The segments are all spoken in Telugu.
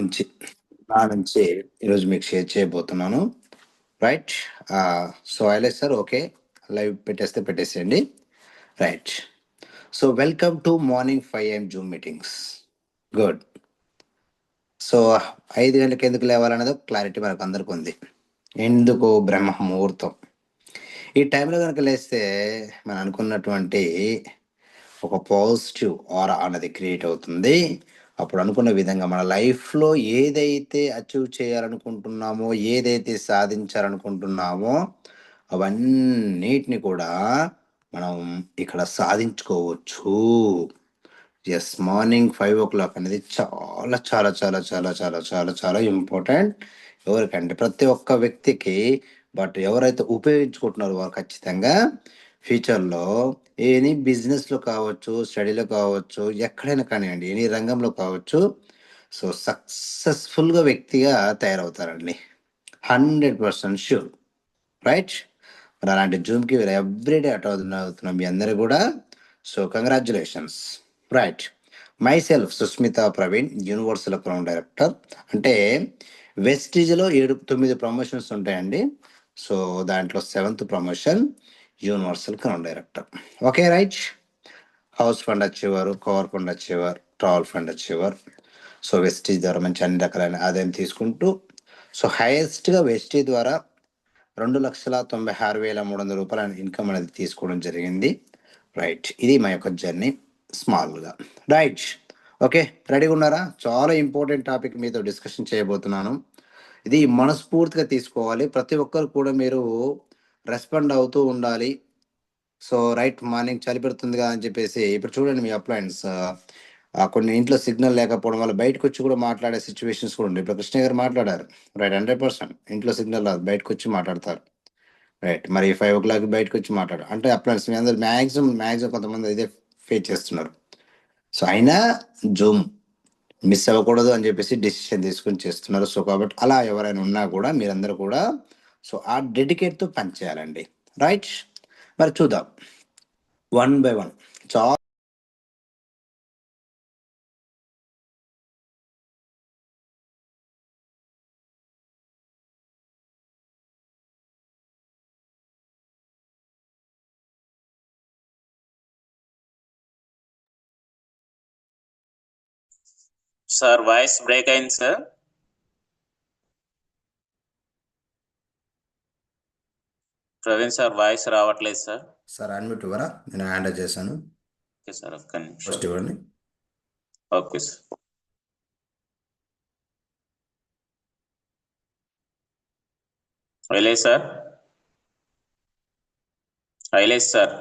నుంచి ఈరోజు మీకు షేర్ చేయబోతున్నాను. Right. So Ailesh sir, okay, live పెట్టేసేయండి. Right. So welcome to morning 5 AM zoom meetings. Good. So 5 గంటలకు ఎందుకు లేవాలనేది క్లారిటీ మనకు అందరికి ఉంది. ఎందుకు బ్రహ్మ ముహూర్తం. ఈ టైంలో కనుక లేస్తే మనం అనుకున్నటువంటి ఒక పాజిటివ్ ఆరా అన్నది క్రియేట్ అవుతుంది. అప్పుడు అనుకున్న విధంగా మన లైఫ్లో ఏదైతే అచీవ్ చేయాలనుకుంటున్నామో, ఏదైతే సాధించాలనుకుంటున్నామో అవన్నిటిని కూడా మనం ఇక్కడ సాధించుకోవచ్చు. ఎస్, మార్నింగ్ 5 o'clock అనేది చాలా చాలా చాలా చాలా చాలా చాలా చాలా ఇంపార్టెంట్. ఎవరికంటే ప్రతి ఒక్క వ్యక్తికి. బట్ ఎవరైతే ఉపయోగించుకుంటున్నారో వారు ఖచ్చితంగా ఫ్యూచర్లో ఎనీ బిజినెస్లో కావచ్చు, స్టడీలో కావచ్చు, ఎక్కడైనా కానివ్వండి, ఎనీ రంగంలో కావచ్చు, సో సక్సెస్ఫుల్గా వ్యక్తిగా తయారవుతారండి. 100% షూర్. రైట్. మరి అలాంటి జూమ్కి ఎవ్రీడే అటెండ్ అవుతున్నాం మీ అందరూ కూడా. So congratulations. Right. Myself Susmita Praveen, universal crown director. అంటే వెస్టీజ్లో 7-9 ప్రమోషన్స్ ఉంటాయండి. సో దాంట్లో 7th promotion universal crown director. Okay, right. House fund achiever, cover fund achiever, travel fund achiever. So Vestige ద్వారా మంచి అన్ని రకాలైన ఆదాయం తీసుకుంటూ, సో హైయెస్ట్గా వెస్టీజ్ ద్వారా 2,96,300 రూపాయల ఇన్కమ్ అనేది తీసుకోవడం జరిగింది. రైట్. ఇది మా యొక్క జర్నీ స్మాల్గా. రైట్. ఓకే, రెడీగా ఉన్నారా? చాలా ఇంపార్టెంట్ టాపిక్ మీతో డిస్కషన్ చేయబోతున్నాను. ఇది మనస్ఫూర్తిగా తీసుకోవాలి. ప్రతి ఒక్కరు కూడా మీరు రెస్పాండ్ అవుతూ ఉండాలి. So right. మార్నింగ్ చలి పెడుతుంది కదా అని చెప్పేసి ఇప్పుడు చూడండి మీ అప్లయన్స్ కొన్ని ఇంట్లో సిగ్నల్ లేకపోవడం వల్ల బయటకు వచ్చి కూడా మాట్లాడే సిచ్యువేషన్స్ కూడా ఉన్నాయి. ఇప్పుడు కృష్ణ గారు మాట్లాడారు. రైట్. 100% ఇంట్లో సిగ్నల్ రాదు, బయటకు వచ్చి మాట్లాడతారు. రైట్. మరి 5 o'clock బయటకు వచ్చి మాట్లాడారు అంటే అప్లయన్స్ మీ అందరు మ్యాక్సిమం కొంతమంది ఇదే ఫేస్ చేస్తున్నారు. సో అయినా జూమ్ మిస్ అవ్వకూడదు అని చెప్పేసి డెసిషన్ తీసుకొని చేస్తున్నారు. సో కాబట్టి అలా ఎవరైనా ఉన్నా కూడా మీరందరూ కూడా సో ఆ డెడికేట్తో పనిచేయాలండి. రైట్. మరి చూద్దాం 1 by 1. చాలా సార్ వాయిస్ బ్రేక్ అయింది సార్. ప్రవీణ్ సార్ వాయిస్ రావట్లేదు సార్. సార్ అన్మ్యూట్ ఇవ్వరా? నేను హ్యాండిల్ చేశాను. ఓకే సార్, ఒక్క నిమిషం. ఫస్ట్ ఇవ్వండి. Okay sir. Ailesh sir, Ailesh sir.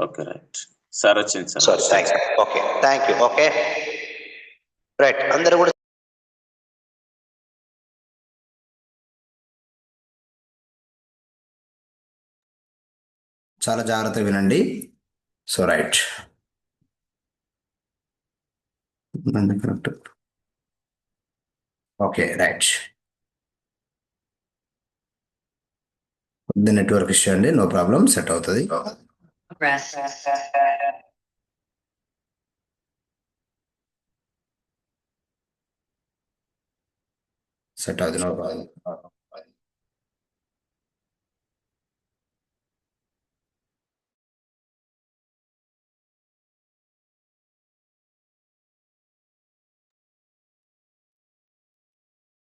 Okay, right sir. వచ్చింది sir. Sorry, thanks. Okay, thank you. Okay, right. అందరూ కూడా చాలా జాగ్రత్తగా వినండి. So right. Correct. Okay, right. కొద్ది నెట్వర్క్ ఇష్యూ అండి, నో ప్రాబ్లం, సెట్ అవుతుంది. సెట్ అవుతుంది, నో ప్రాబ్లం.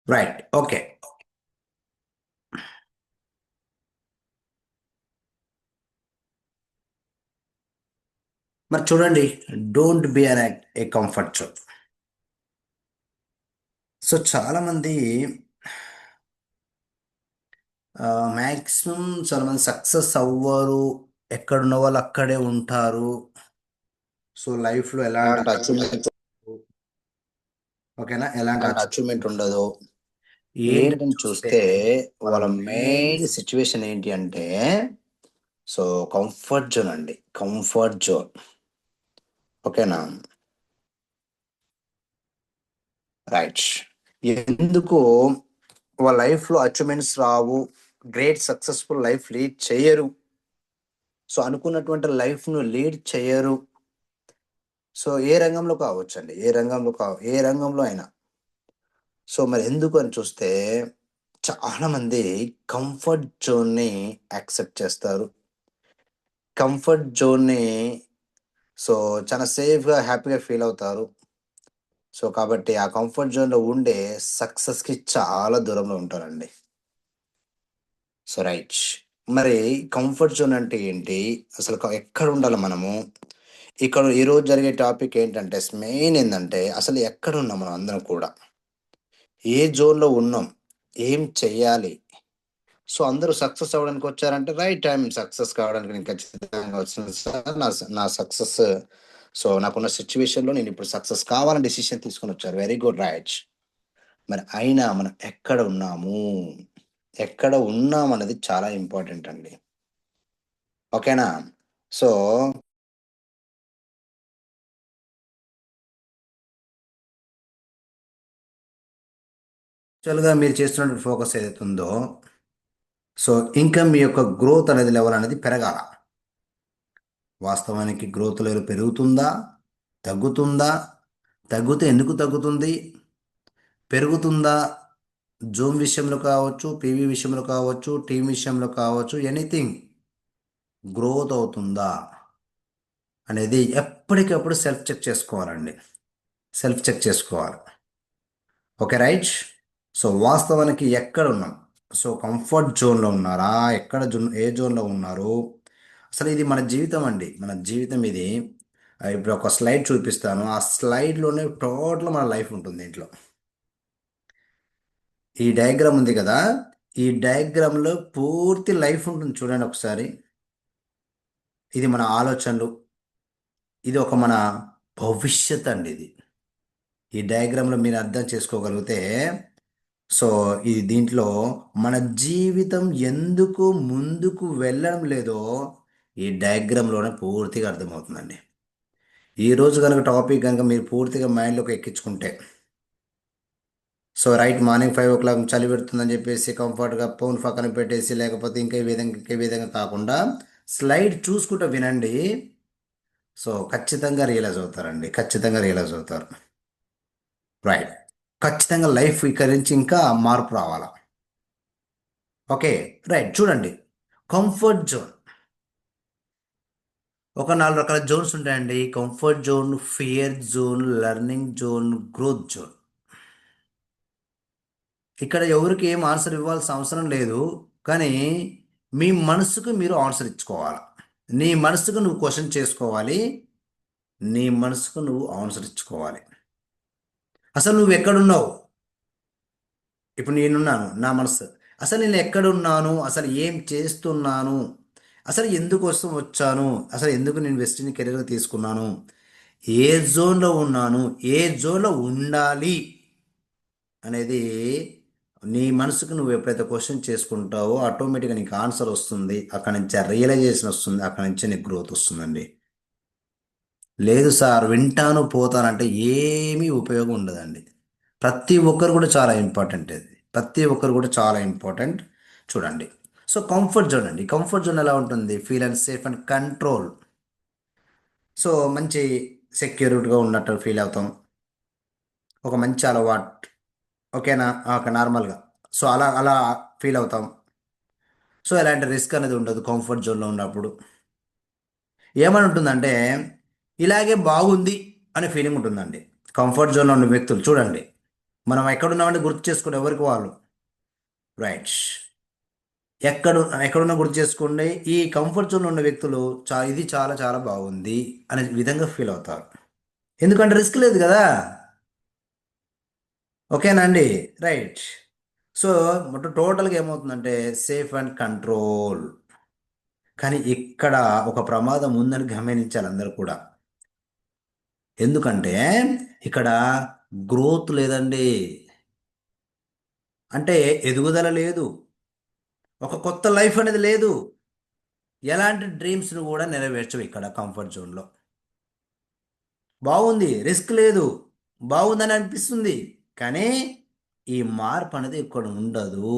రైట్. ఓకే. మరి చూడండి, don't be in a comfort zone. So చాలామంది మ్యాక్సిమం చాలామంది సక్సెస్ అవ్వరు. ఎక్కడున్న వాళ్ళు అక్కడే ఉంటారు. సో లైఫ్లో ఎలాంటి అచీవ్మెంట్, ఓకేనా, ఎలాంటి అచీవ్మెంట్ ఉండదు. ఏంటని చూస్తే వాళ్ళ మెయిన్ సిచ్యువేషన్ ఏంటి అంటే సో కంఫర్ట్ జోన్ అండి, కంఫర్ట్ జోన్. ఓకేనా? రైట్. ఎందుకు వాళ్ళ లైఫ్లో అచీవ్మెంట్స్ రావు, గ్రేట్ సక్సెస్ఫుల్ లైఫ్ లీడ్ చేయరు, సో అనుకున్నటువంటి లైఫ్ను లీడ్ చేయరు. సో ఏ రంగంలో కావచ్చండి, ఏ రంగంలో అయినా సో మరి ఎందుకు అని చూస్తే చాలామంది కంఫర్ట్ జోన్ని యాక్సెప్ట్ చేస్తారు. కంఫర్ట్ జోన్ని సో చాలా సేఫ్‌గా, హ్యాపీగా ఫీల్ అవుతారు. సో కాబట్టి ఆ కంఫర్ట్ జోన్‌లో ఉండే సక్సెస్‌కి చాలా దూరంలో ఉంటారండి. So right. మరి కంఫర్ట్ జోన్ అంటే ఏంటి? అసలు ఎక్కడ ఉండాలి మనము? ఇక్కడ ఈరోజు జరిగే టాపిక్ ఏంటంటే మెయిన్ ఏందంటే అసలు ఎక్కడున్నాం మనం అందరం కూడా? ఏ జోన్‌లో ఉన్నాం? ఏం చెయ్యాలి? సో అందరూ సక్సెస్ అవ్వడానికి వచ్చారంటే రైట్ టైం సక్సెస్ కావడానికి నేను ఖచ్చితంగా వచ్చాను సార్. నా సక్సెస్ సో నాకున్న సిట్యుయేషన్‌లో నేనిప్పుడు సక్సెస్ కావాలని డెసిషన్ తీసుకొనొచ్చారు. Very good right. మరి అయినా మనం ఎక్కడ ఉన్నాము? ఎక్కడ ఉన్నామన్నది చాలా ఇంపార్టెంట్ అండి. ఓకేనా? సో యాక్చువల్‌గా మీరు చేస్తున్నటువంటి ఫోకస్ ఏదైతే ఉందో, సో ఇంకా మీ యొక్క గ్రోత్ అనేది లెవెల్ అనేది పెరగాల. వాస్తవానికి గ్రోత్ లెవెల్ పెరుగుతుందా? తగ్గుతుందా? తగ్గితే ఎందుకు తగ్గుతుంది? పెరుగుతుందా? జూమ్ విషయంలో కావచ్చు, పీవీ విషయంలో కావచ్చు, టీమ్ విషయంలో కావచ్చు, ఎనీథింగ్ గ్రోత్ అవుతుందా? అనేది ఎప్పటికప్పుడు సెల్ఫ్ చెక్ చేసుకోవాలండి. సెల్ఫ్ చెక్ చేసుకోవాలి. Okay right. సో వాస్తవానికి ఎక్కడ ఉన్నాం? సో కంఫర్ట్ జోన్లో ఉన్నారా? ఎక్కడ ఏ జోన్లో ఉన్నారు? అసలు ఇది మన జీవితం అండి. మన జీవితం ఇది. ఇప్పుడు ఒక స్లైడ్ చూపిస్తాను. ఆ స్లైడ్లోనే టోటల్ మన లైఫ్ ఉంటుంది దీంట్లో. ఈ డయాగ్రామ్ ఉంది కదా! ఈ డయాగ్రామ్లో పూర్తి లైఫ్ ఉంటుంది చూడండి ఒకసారి. ఇది మన ఆలోచనలు. ఇది ఒక మన భవిష్యత్ అండి ఇది. ఈ డయాగ్రామ్లో మీరు అర్థం చేసుకోగలిగితే సో ఇది దీంట్లో మన జీవితం ఎందుకు ముందుకు వెళ్ళడం లేదో ఈ డయాగ్రామ్లోనే పూర్తిగా అర్థమవుతుందండి. ఈ రోజు కనుక టాపిక్ కనుక మీరు పూర్తిగా మైండ్లోకి ఎక్కించుకుంటే సో రైట్ మార్నింగ్ 5 o'clock చలి పెడుతుందని చెప్పేసి కంఫర్ట్గా ఫోన్ పక్కన పెట్టేసి లేకపోతే ఇంకా ఈ విధంగా కాకుండా స్లైడ్ చూసుకుంటూ వినండి. సో ఖచ్చితంగా రియలైజ్ అవుతారండి. ఖచ్చితంగా రియలైజ్ అవుతారు. రైట్. ఖచ్చితంగా లైఫ్ ఇక్కడి నుంచి ఇంకా మార్పు రావాలా. ఓకే. రైట్. చూడండి. Comfort zone. ఒక 4 రకాల జోన్స్ ఉంటాయండి. Comfort zone, fear zone, learning zone, growth zone. ఇక్కడ ఎవరికి ఏం ఆన్సర్ ఇవ్వాల్సిన అవసరం లేదు. కానీ మీ మనసుకు మీరు ఆన్సర్ ఇచ్చుకోవాలి. నీ మనసుకు నువ్వు క్వశ్చన్ చేసుకోవాలి. నీ మనసుకు నువ్వు ఆన్సర్ ఇచ్చుకోవాలి. అసలు నువ్వు ఎక్కడున్నావు? ఇప్పుడు నేనున్నాను. నా మనసు. అసలు నేను ఎక్కడున్నాను? అసలు ఏం చేస్తున్నాను? అసలు ఎందుకోసం వచ్చాను? అసలు ఎందుకు నేను వెస్టిన్ కెరీర్ తీసుకున్నాను? ఏ జోన్‌లో ఉన్నాను? ఏ జోన్‌లో ఉండాలి? అనేది నీ మనసుకు నువ్వు ఎప్పుడైతే క్వశ్చన్ చేసుకుంటావో ఆటోమేటిక్‌గా నీకు ఆన్సర్ వస్తుంది. అక్కడి నుంచి ఆ రియలైజేషన్ వస్తుంది. అక్కడి నుంచి నీకు గ్రోత్ వస్తుందండి. లేదు సార్ వింటాను, పోతానంటే ఏమీ ఉపయోగం ఉండదండి. ప్రతి ఒక్కరు కూడా చాలా ఇంపార్టెంట్ అది. ప్రతి ఒక్కరు కూడా చాలా ఇంపార్టెంట్. చూడండి. సో కంఫర్ట్ జోన్ అండి. కంఫర్ట్ జోన్ ఎలా ఉంటుంది? Feel and safe and control. So మంచి సెక్యూరిటీగా ఉన్నట్టు ఫీల్ అవుతాం. ఒక మంచి అలవాటు. ఓకేనా? ఓకే నార్మల్గా. సో అలా అలా ఫీల్ అవుతాం. సో ఎలాంటి రిస్క్ అనేది ఉండదు కంఫర్ట్ జోన్లో ఉన్నప్పుడు. ఏమని ఉంటుందంటే ఇలాగే బాగుంది అనే ఫీలింగ్ ఉంటుందండి. కంఫర్ట్ జోన్లో ఉన్న వ్యక్తులు చూడండి. మనం ఎక్కడున్నామంటే గుర్తు చేసుకుని ఎవరికి వాళ్ళు. రైట్. ఎక్కడున్నా గుర్తు చేసుకోండి. ఈ కంఫర్ట్ జోన్లో ఉన్న వ్యక్తులు ఇది చాలా చాలా బాగుంది అనే విధంగా ఫీల్ అవుతారు. ఎందుకంటే రిస్క్ లేదు కదా! ఓకేనా అండి? రైట్. సో మొత్తం టోటల్గా ఏమవుతుందంటే సేఫ్ అండ్ కంట్రోల్. కానీ ఇక్కడ ఒక ప్రమాదం ఉందని గమనించాలి అందరూ కూడా. ఎందుకంటే ఇక్కడ గ్రోత్ లేదండి. అంటే ఎదుగుదల లేదు. ఒక కొత్త లైఫ్ అనేది లేదు. ఎలాంటి డ్రీమ్స్ను కూడా నెరవేర్చవు ఇక్కడ కంఫర్ట్ జోన్లో. బాగుంది, రిస్క్ లేదు, బాగుందని అనిపిస్తుంది. కానీ ఈ మార్పు అనేది ఇక్కడ ఉండదు.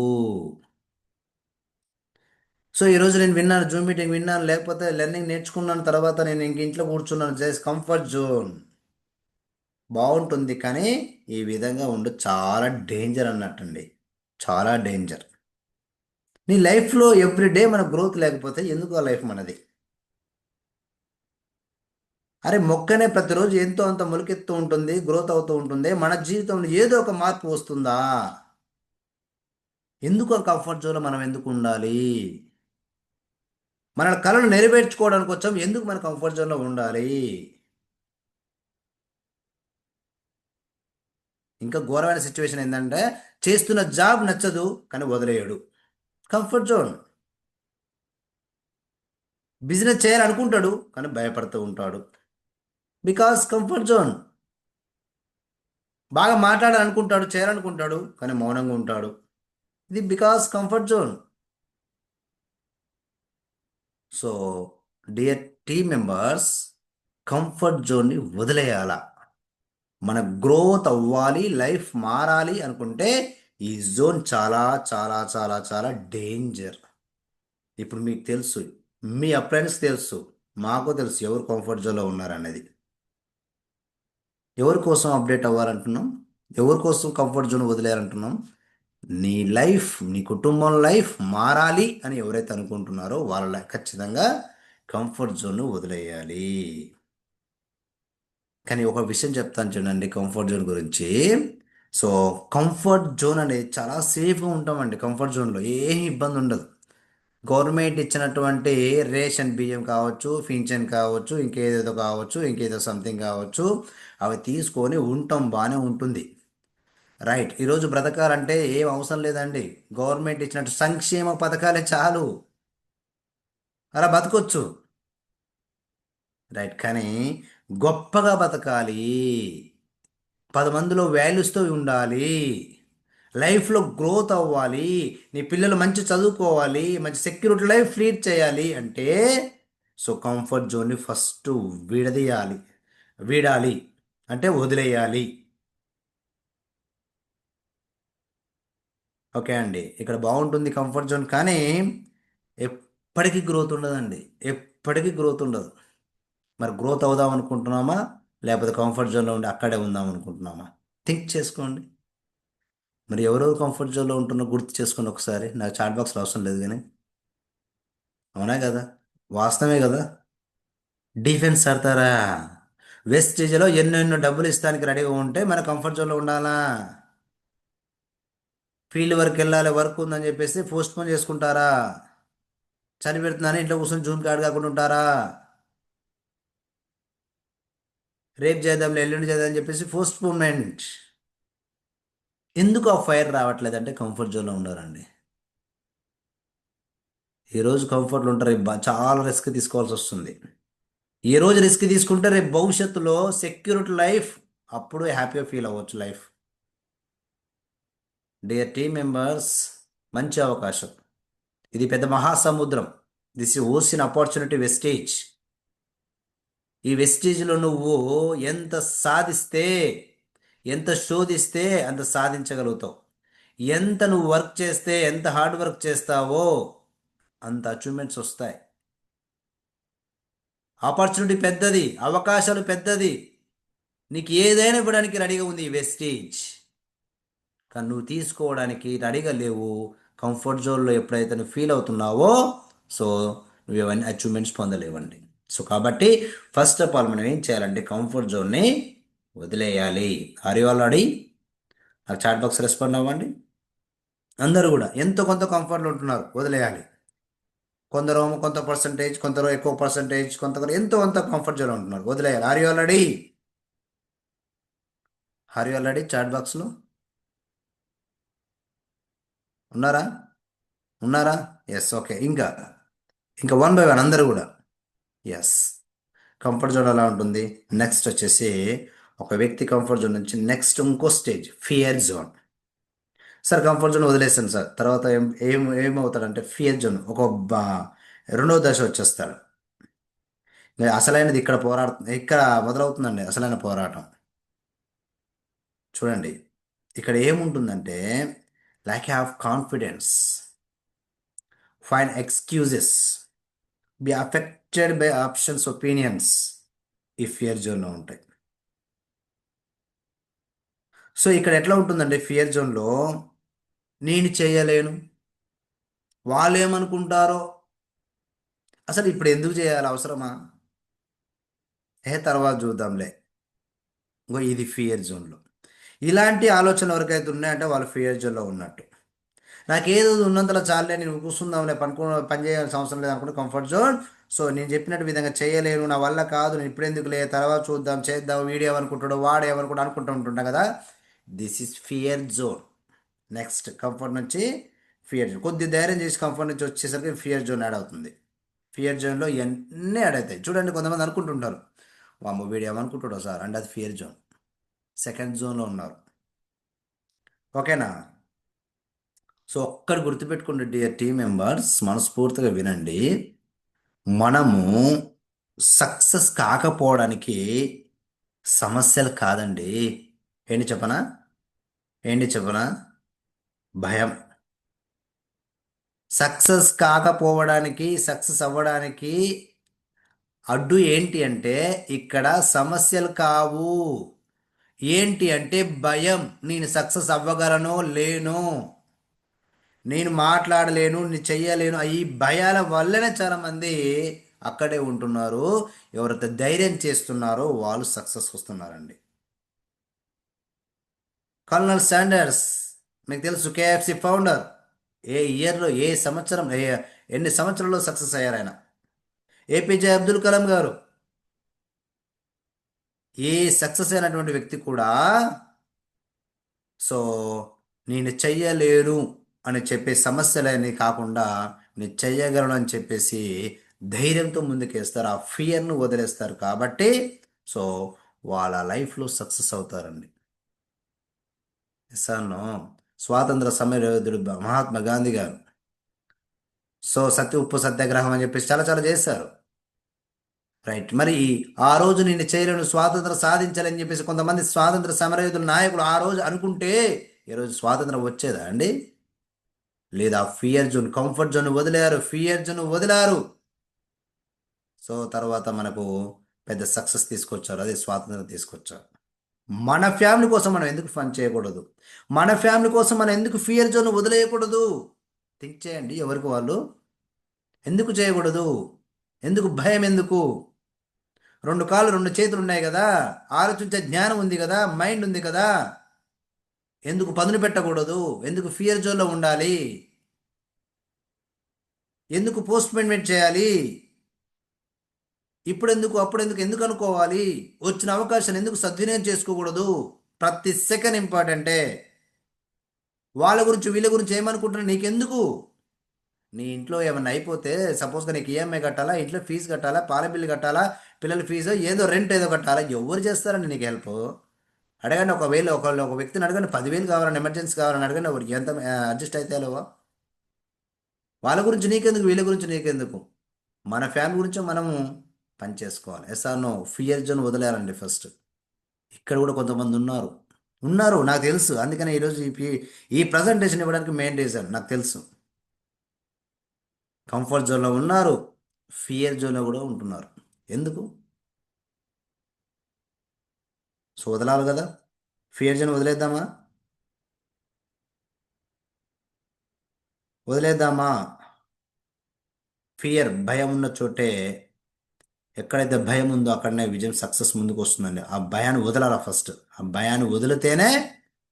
సో ఈరోజు నేను విన్నాను, జూమ్ మీటింగ్ విన్నాను, లేకపోతే లెర్నింగ్ నేర్చుకున్నాను, తర్వాత నేను ఇంక ఇంట్లో కూర్చున్నాను. Just comfort zone. బాగుంటుంది, కానీ ఈ విధంగా ఉండు చాలా డేంజర్ అన్నట్టండి. చాలా డేంజర్. నీ లైఫ్లో ఎవ్రీడే మన గ్రోత్ లేకపోతే ఎందుకు ఆ లైఫ్ మనది? అరే మొక్కనే ప్రతిరోజు ఎంతో అంత మొలకెత్తు ఉంటుంది, గ్రోత్ అవుతూ ఉంటుంది. మన జీవితంలో ఏదో ఒక మార్పు వస్తుందా? ఎందుకు ఆ కంఫర్ట్ జోన్లో మనం ఎందుకు ఉండాలి? మన కళను నెరవేర్చుకోవడానికి వచ్చాం, ఎందుకు మన కంఫర్ట్ జోన్లో ఉండాలి? ఇంకా ఘోరమైన సిచ్యువేషన్ ఏంటంటే, చేస్తున్న జాబ్ నచ్చదు కానీ వదిలేయడు. Comfort zone. బిజినెస్ చేయాలనుకుంటాడు కానీ భయపడుతూ ఉంటాడు. Because comfort zone. బాగా మాట్లాడాలనుకుంటాడు, చేయాలనుకుంటాడు కానీ మౌనంగా ఉంటాడు. ఇది because comfort zone. So dear team members, comfort జోన్ని వదిలేయాల. మన గ్రోత్ అవ్వాలి, లైఫ్ మారాలి అనుకుంటే ఈ జోన్ చాలా చాలా చాలా చాలా డేంజర్. ఇప్పుడు మీకు తెలుసు, మీ ఫ్రెండ్స్ తెలుసు, మాకు తెలుసు ఎవరు కంఫర్ట్ జోన్లో ఉన్నారనేది. ఎవరి కోసం అప్డేట్ అవ్వాలంటున్నాం? ఎవరి కోసం కంఫర్ట్ జోన్ వదిలేయాలంటున్నాం? నీ లైఫ్, నీ కుటుంబం లైఫ్ మారాలి అని ఎవరైతే అనుకుంటున్నారో వాళ్ళ ఖచ్చితంగా కంఫర్ట్ జోన్ వదిలేయాలి. కానీ ఒక విషయం చెప్తాను చూడండి కంఫర్ట్ జోన్ గురించి. సో కంఫర్ట్ జోన్ అనేది చాలా సేఫ్గా ఉంటామండి. కంఫర్ట్ జోన్లో ఏం ఇబ్బంది ఉండదు. గవర్నమెంట్ ఇచ్చినటువంటి రేషన్ బియ్యం కావచ్చు, పింఛన్ కావచ్చు, ఇంకేదేదో కావచ్చు, ఇంకేదో సంథింగ్ కావచ్చు, అవి తీసుకొని ఉంటాం, బాగానే ఉంటుంది. రైట్. ఈరోజు బ్రతకాలంటే ఏం అవసరం లేదండి. గవర్నమెంట్ ఇచ్చినట్టు సంక్షేమ పథకాలే చాలు, అలా బతకొచ్చు. రైట్. కానీ గొప్పగా బతకాలి, 10 మందిలో వాల్యూస్తో ఉండాలి, లైఫ్లో గ్రోత్ అవ్వాలి, నీ పిల్లలు మంచి చదువుకోవాలి, మంచి సెక్యూరిటీ లైఫ్ లీడ్ చేయాలి అంటే సో కంఫర్ట్ జోన్ని ఫస్ట్ విడదీయాలి. వీడాలి అంటే వదిలేయాలి. ఓకే అండి, ఇక్కడ బాగుంటుంది కంఫర్ట్ జోన్, కానీ ఎప్పటికీ గ్రోత్ ఉండదండి. ఎప్పటికీ గ్రోత్ ఉండదు. మరి గ్రోత్ అవుదాం అనుకుంటున్నామా, లేకపోతే కంఫర్ట్ జోన్లో ఉండి అక్కడే ఉందాం అనుకుంటున్నామా? థింక్ చేసుకోండి. మరి ఎవరెవరు కంఫర్ట్ జోన్లో ఉంటున్నా గుర్తు చేసుకోండి ఒకసారి. నాకు చాట్ బాక్స్లో అవసరం లేదు కానీ. అవునా కదా? వాస్తవమే కదా? డిఫెన్స్ ఆడతారా? వెస్టేజ్లో ఎన్నెన్నో డబ్బులు ఇస్తానికి రెడీగా ఉంటే మన కంఫర్ట్ జోన్లో ఉండాలా? ఫీల్డ్ వర్క్ వెళ్ళాలి, వర్క్ ఉందని చెప్పేసి పోస్ట్ పోన్ చేసుకుంటారా? చలి పెడుతుందని ఇంట్లో కూర్చొని జూమ్ కార్డ్ కాకుండా ఉంటారా? రేపు చేద్దాం, ఎల్లుండి చేద్దాం అని చెప్పేసి పోస్ట్ పోన్మెంట్. ఎందుకు ఆ ఫైర్ రావట్లేదు అంటే కంఫర్ట్ జోన్లో ఉన్నారండి. ఈ రోజు కంఫర్ట్లో ఉంటారు, రేపు చాలా రిస్క్ తీసుకోవాల్సి వస్తుంది. ఈ రోజు రిస్క్ తీసుకుంటే రేపు భవిష్యత్తులో సెక్యూరిటీ లైఫ్, అప్పుడు హ్యాపీగా ఫీల్ అవ్వచ్చు లైఫ్. డియర్ టీమ్ మెంబర్స్, మంచి అవకాశం. ఇది పెద్ద మహాసముద్రం. This is ocean opportunity Vestige. ఈ వెస్టేజ్లో నువ్వు ఎంత సాధిస్తే, ఎంత శోధిస్తే అంత సాధించగలుగుతావు. ఎంత నువ్వు వర్క్ చేస్తే, ఎంత హార్డ్ వర్క్ చేస్తావో అంత అచీవ్మెంట్స్ వస్తాయి. ఆపర్చునిటీ పెద్దది, అవకాశాలు పెద్దది. నీకు ఏదైనా ఇవ్వడానికి రెడీగా ఉంది ఈ వెస్టేజ్. కానీ నువ్వు తీసుకోవడానికి రెడీగా లేవు. కంఫర్ట్ జోన్లో ఎప్పుడైతే నువ్వు ఫీల్ అవుతున్నావో సో నువ్వు ఇవన్నీ అచీవ్మెంట్స్ పొందలేవండి. సో కాబట్టి ఫస్ట్ ఆఫ్ ఆల్ మనం ఏం చేయాలంటే కంఫర్ట్ జోన్ని వదిలేయాలి. Are you already? నాకు చాట్ బాక్స్ రెస్పాండ్ అవ్వండి. అందరూ కూడా ఎంతో కొంత కంఫర్ట్లో ఉంటున్నారు, వదిలేయాలి. కొందరు కొంత పర్సంటేజ్, కొందరు ఎక్కువ పర్సంటేజ్, కొందరు ఎంతో కొంత కంఫర్ట్ జోన్లో ఉంటున్నారు, వదిలేయాలి. Are you already? Are you already chat బాక్స్లో ఉన్నారా? ఉన్నారా? ఎస్. ఓకే. ఇంకా ఇంకా వన్ బై వన్ అందరూ కూడా. ఎస్. కంఫర్ట్ జోన్ ఎలా ఉంటుంది? నెక్స్ట్ వచ్చేసి ఒక వ్యక్తి కంఫర్ట్ జోన్ నుంచి నెక్స్ట్ ఇంకో stage fear zone. Sir comfort zone వదిలేస్తాను సార్, తర్వాత ఏమవుతాడంటే ఫియర్ జోన్ ఒక రెండవ దశ వచ్చేస్తాడు. ఇంకా అసలైనది ఇక్కడ ఇక్కడ మొదలవుతుందండి అసలైన పోరాటం. చూడండి, ఇక్కడ ఏముంటుందంటే lack of confidence, find excuses, B affected by options opinions. ఈ ఫియర్ జోన్లో ఉంటాయి. సో ఇక్కడ ఎట్లా ఉంటుందంటే ఫియర్ జోన్లో నేను చేయలేను, వాళ్ళు ఏమనుకుంటారో, అసలు ఇప్పుడు ఎందుకు చేయాలి, అవసరమా, తర్వాత చూద్దాంలే. ఇంకో ఇది ఫియర్ జోన్లో. ఇలాంటి ఆలోచనలు ఎవరికైతే ఉన్నాయంటే వాళ్ళు ఫియర్ జోన్లో ఉన్నట్టు. నాకేదో ఉన్నంతలో చాలే, నేను కూర్చుందాంలే, పని చేయాల్సిన అవసరం లేదు అనుకుంటే కంఫర్ట్ జోన్. సో నేను చెప్పినట్టు విధంగా చేయలేను, నా వల్ల కాదు, నేను ఇప్పుడు ఎందుకు లే, తర్వాత చూద్దాం, చేద్దాం, వీడియో ఏమనుకుంటాడో, వాడు ఏమనుకుంటా అనుకుంటూ ఉంటుంటా కదా. This is fear zone. Next comfort నుంచి ఫియర్ జోన్. కొద్ది ధైర్యం చేసి కంఫర్ట్ నుంచి వచ్చేసరికి ఫియర్ జోన్ యాడ్ అవుతుంది. ఫియర్ జోన్లో ఇవన్నీ యాడ్ అవుతాయి. చూడండి, కొంతమంది అనుకుంటుంటారు, వామ్మ వీడు ఏమనుకుంటాడో సార్ అంటే అది ఫియర్ జోన్. సెకండ్ జోన్లో ఉన్నారు. ఓకేనా. సో ఒక్కటి గుర్తుపెట్టుకోండి డియర్ టీమ్ మెంబర్స్, మనస్ఫూర్తిగా వినండి. మనము సక్సెస్ కాకపోవడానికి సమస్యలు కాదండి. ఏంటి చెప్పనా, ఏంటి చెప్పనా, భయం. సక్సెస్ కాకపోవడానికి, సక్సెస్ అవ్వడానికి అడ్డు ఏంటి అంటే ఇక్కడ సమస్యలు కావు. ఏంటి అంటే భయం. నేను సక్సెస్ అవ్వగలనో లేనో, నేను మాట్లాడలేను, నేను చెయ్యలేను, ఈ భయాల వల్లనే చాలామంది అక్కడే ఉంటున్నారు. ఎవరైతే ధైర్యం చేస్తున్నారో వాళ్ళు సక్సెస్ వస్తున్నారండి. కల్నల్ శాండర్స్ మీకు తెలుసు, కేఎఫ్సి ఫౌండర్. ఏ ఇయర్లో, ఏ సంవత్సరం, ఎన్ని సంవత్సరాల్లో సక్సెస్ అయ్యారు ఆయన. ఏపీజే అబ్దుల్ కలాం గారు. ఏ సక్సెస్ అయినటువంటి వ్యక్తి కూడా సో నేను చెయ్యలేను అని చెప్పే సమస్యలని కాకుండా నేను చెయ్యగలను అని చెప్పేసి ధైర్యంతో ముందుకేస్తారు, ఆ ఫియర్ను వదిలేస్తారు. కాబట్టి సో వాళ్ళ లైఫ్లో సక్సెస్ అవుతారండి. ఎస్ఆర్నో. స్వాతంత్ర సమరయోధుడు మహాత్మా గాంధీ గారు సో ఉప్పు సత్యాగ్రహం అని చెప్పేసి చాలా చాలా చేశారు. రైట్. మరి ఆ రోజు నేను చేయలేను, స్వాతంత్రం సాధించాలని చెప్పేసి కొంతమంది స్వాతంత్ర సమరయోధుల నాయకులు ఆ రోజు అనుకుంటే ఈరోజు స్వాతంత్రం వచ్చేదా అండి? లేదా. ఫియర్ జోన్, కంఫర్ట్ జోన్ వదిలారు, ఫియర్ జోన్ వదిలారు. సో తర్వాత మనకు పెద్ద సక్సెస్ తీసుకొచ్చారు, అదే స్వాతంత్రం తీసుకొచ్చారు. మన ఫ్యామిలీ కోసం మనం ఎందుకు ఫన్ చేయకూడదు? మన ఫ్యామిలీ కోసం మనం ఎందుకు ఫియర్ జోన్ వదిలేయకూడదు? థింక్ చేయండి, ఎవరికి వాళ్ళు. ఎందుకు చేయకూడదు? ఎందుకు భయం ఎందుకు? రెండు కాళ్ళు రెండు చేతులు ఉన్నాయి కదా, ఆలోచించే జ్ఞానం ఉంది కదా, మైండ్ ఉంది కదా, ఎందుకు పదును పెట్టకూడదు? ఎందుకు ఫియర్ జోన్లో ఉండాలి? ఎందుకు పోస్ట్పోన్మెంట్ చేయాలి? ఇప్పుడెందుకు అప్పుడెందుకు ఎందుకు అనుకోవాలి? వచ్చిన అవకాశాన్ని ఎందుకు సద్వినియోగం చేసుకోకూడదు? ప్రతి సెకండ్ ఇంపార్టెంటే. వాళ్ళ గురించి వీళ్ళ గురించి ఏమనుకుంటున్నా నీకెందుకు? నీ ఇంట్లో ఏమన్నా అయిపోతే సపోజ్గా నీకు ఈఎంఐ కట్టాలా, ఇంట్లో ఫీజు కట్టాలా, పాల బిల్లు కట్టాలా, పిల్లల ఫీజు ఏదో రెంట్ ఏదో కట్టాలా, ఎవరు చేస్తారండి నీకు హెల్ప్? అడగండి, ఒక వ్యక్తిని అడగండి, 10,000 కావాలని, ఎమర్జెన్సీ కావాలని అడగండి, ఎవరికి ఎంత అడ్జస్ట్ అయితే లేవా? వాళ్ళ గురించి నీకెందుకు, వీళ్ళ గురించి నీకెందుకు? మన ఫ్యామిలీ గురించి మనము పని చేసుకోవాలి. ఎస్ఆర్ నో. ఫియర్ జోన్ వదిలేయాలండి ఫస్ట్. ఇక్కడ కూడా కొంతమంది ఉన్నారు, నాకు తెలుసు. అందుకనే ఈరోజు ఈ ప్రజెంటేషన్ ఇవ్వడానికి మెయిన్ రీజన్ నాకు తెలుసు. కంఫర్ట్ జోన్లో ఉన్నారు, ఫియర్ జోన్లో కూడా ఉంటున్నారు. ఎందుకు? సో వదలాలి కదా. ఫియర్ జోన్ వదిలేద్దామా? వదిలేద్దామా? ఫియర్, భయం ఉన్న చోటే, ఎక్కడైతే భయం ఉందో అక్కడనే విజయం, సక్సెస్ ముందుకు వస్తుందండి. ఆ భయాన్ని వదలాల ఫస్ట్. ఆ భయాన్ని వదిలితేనే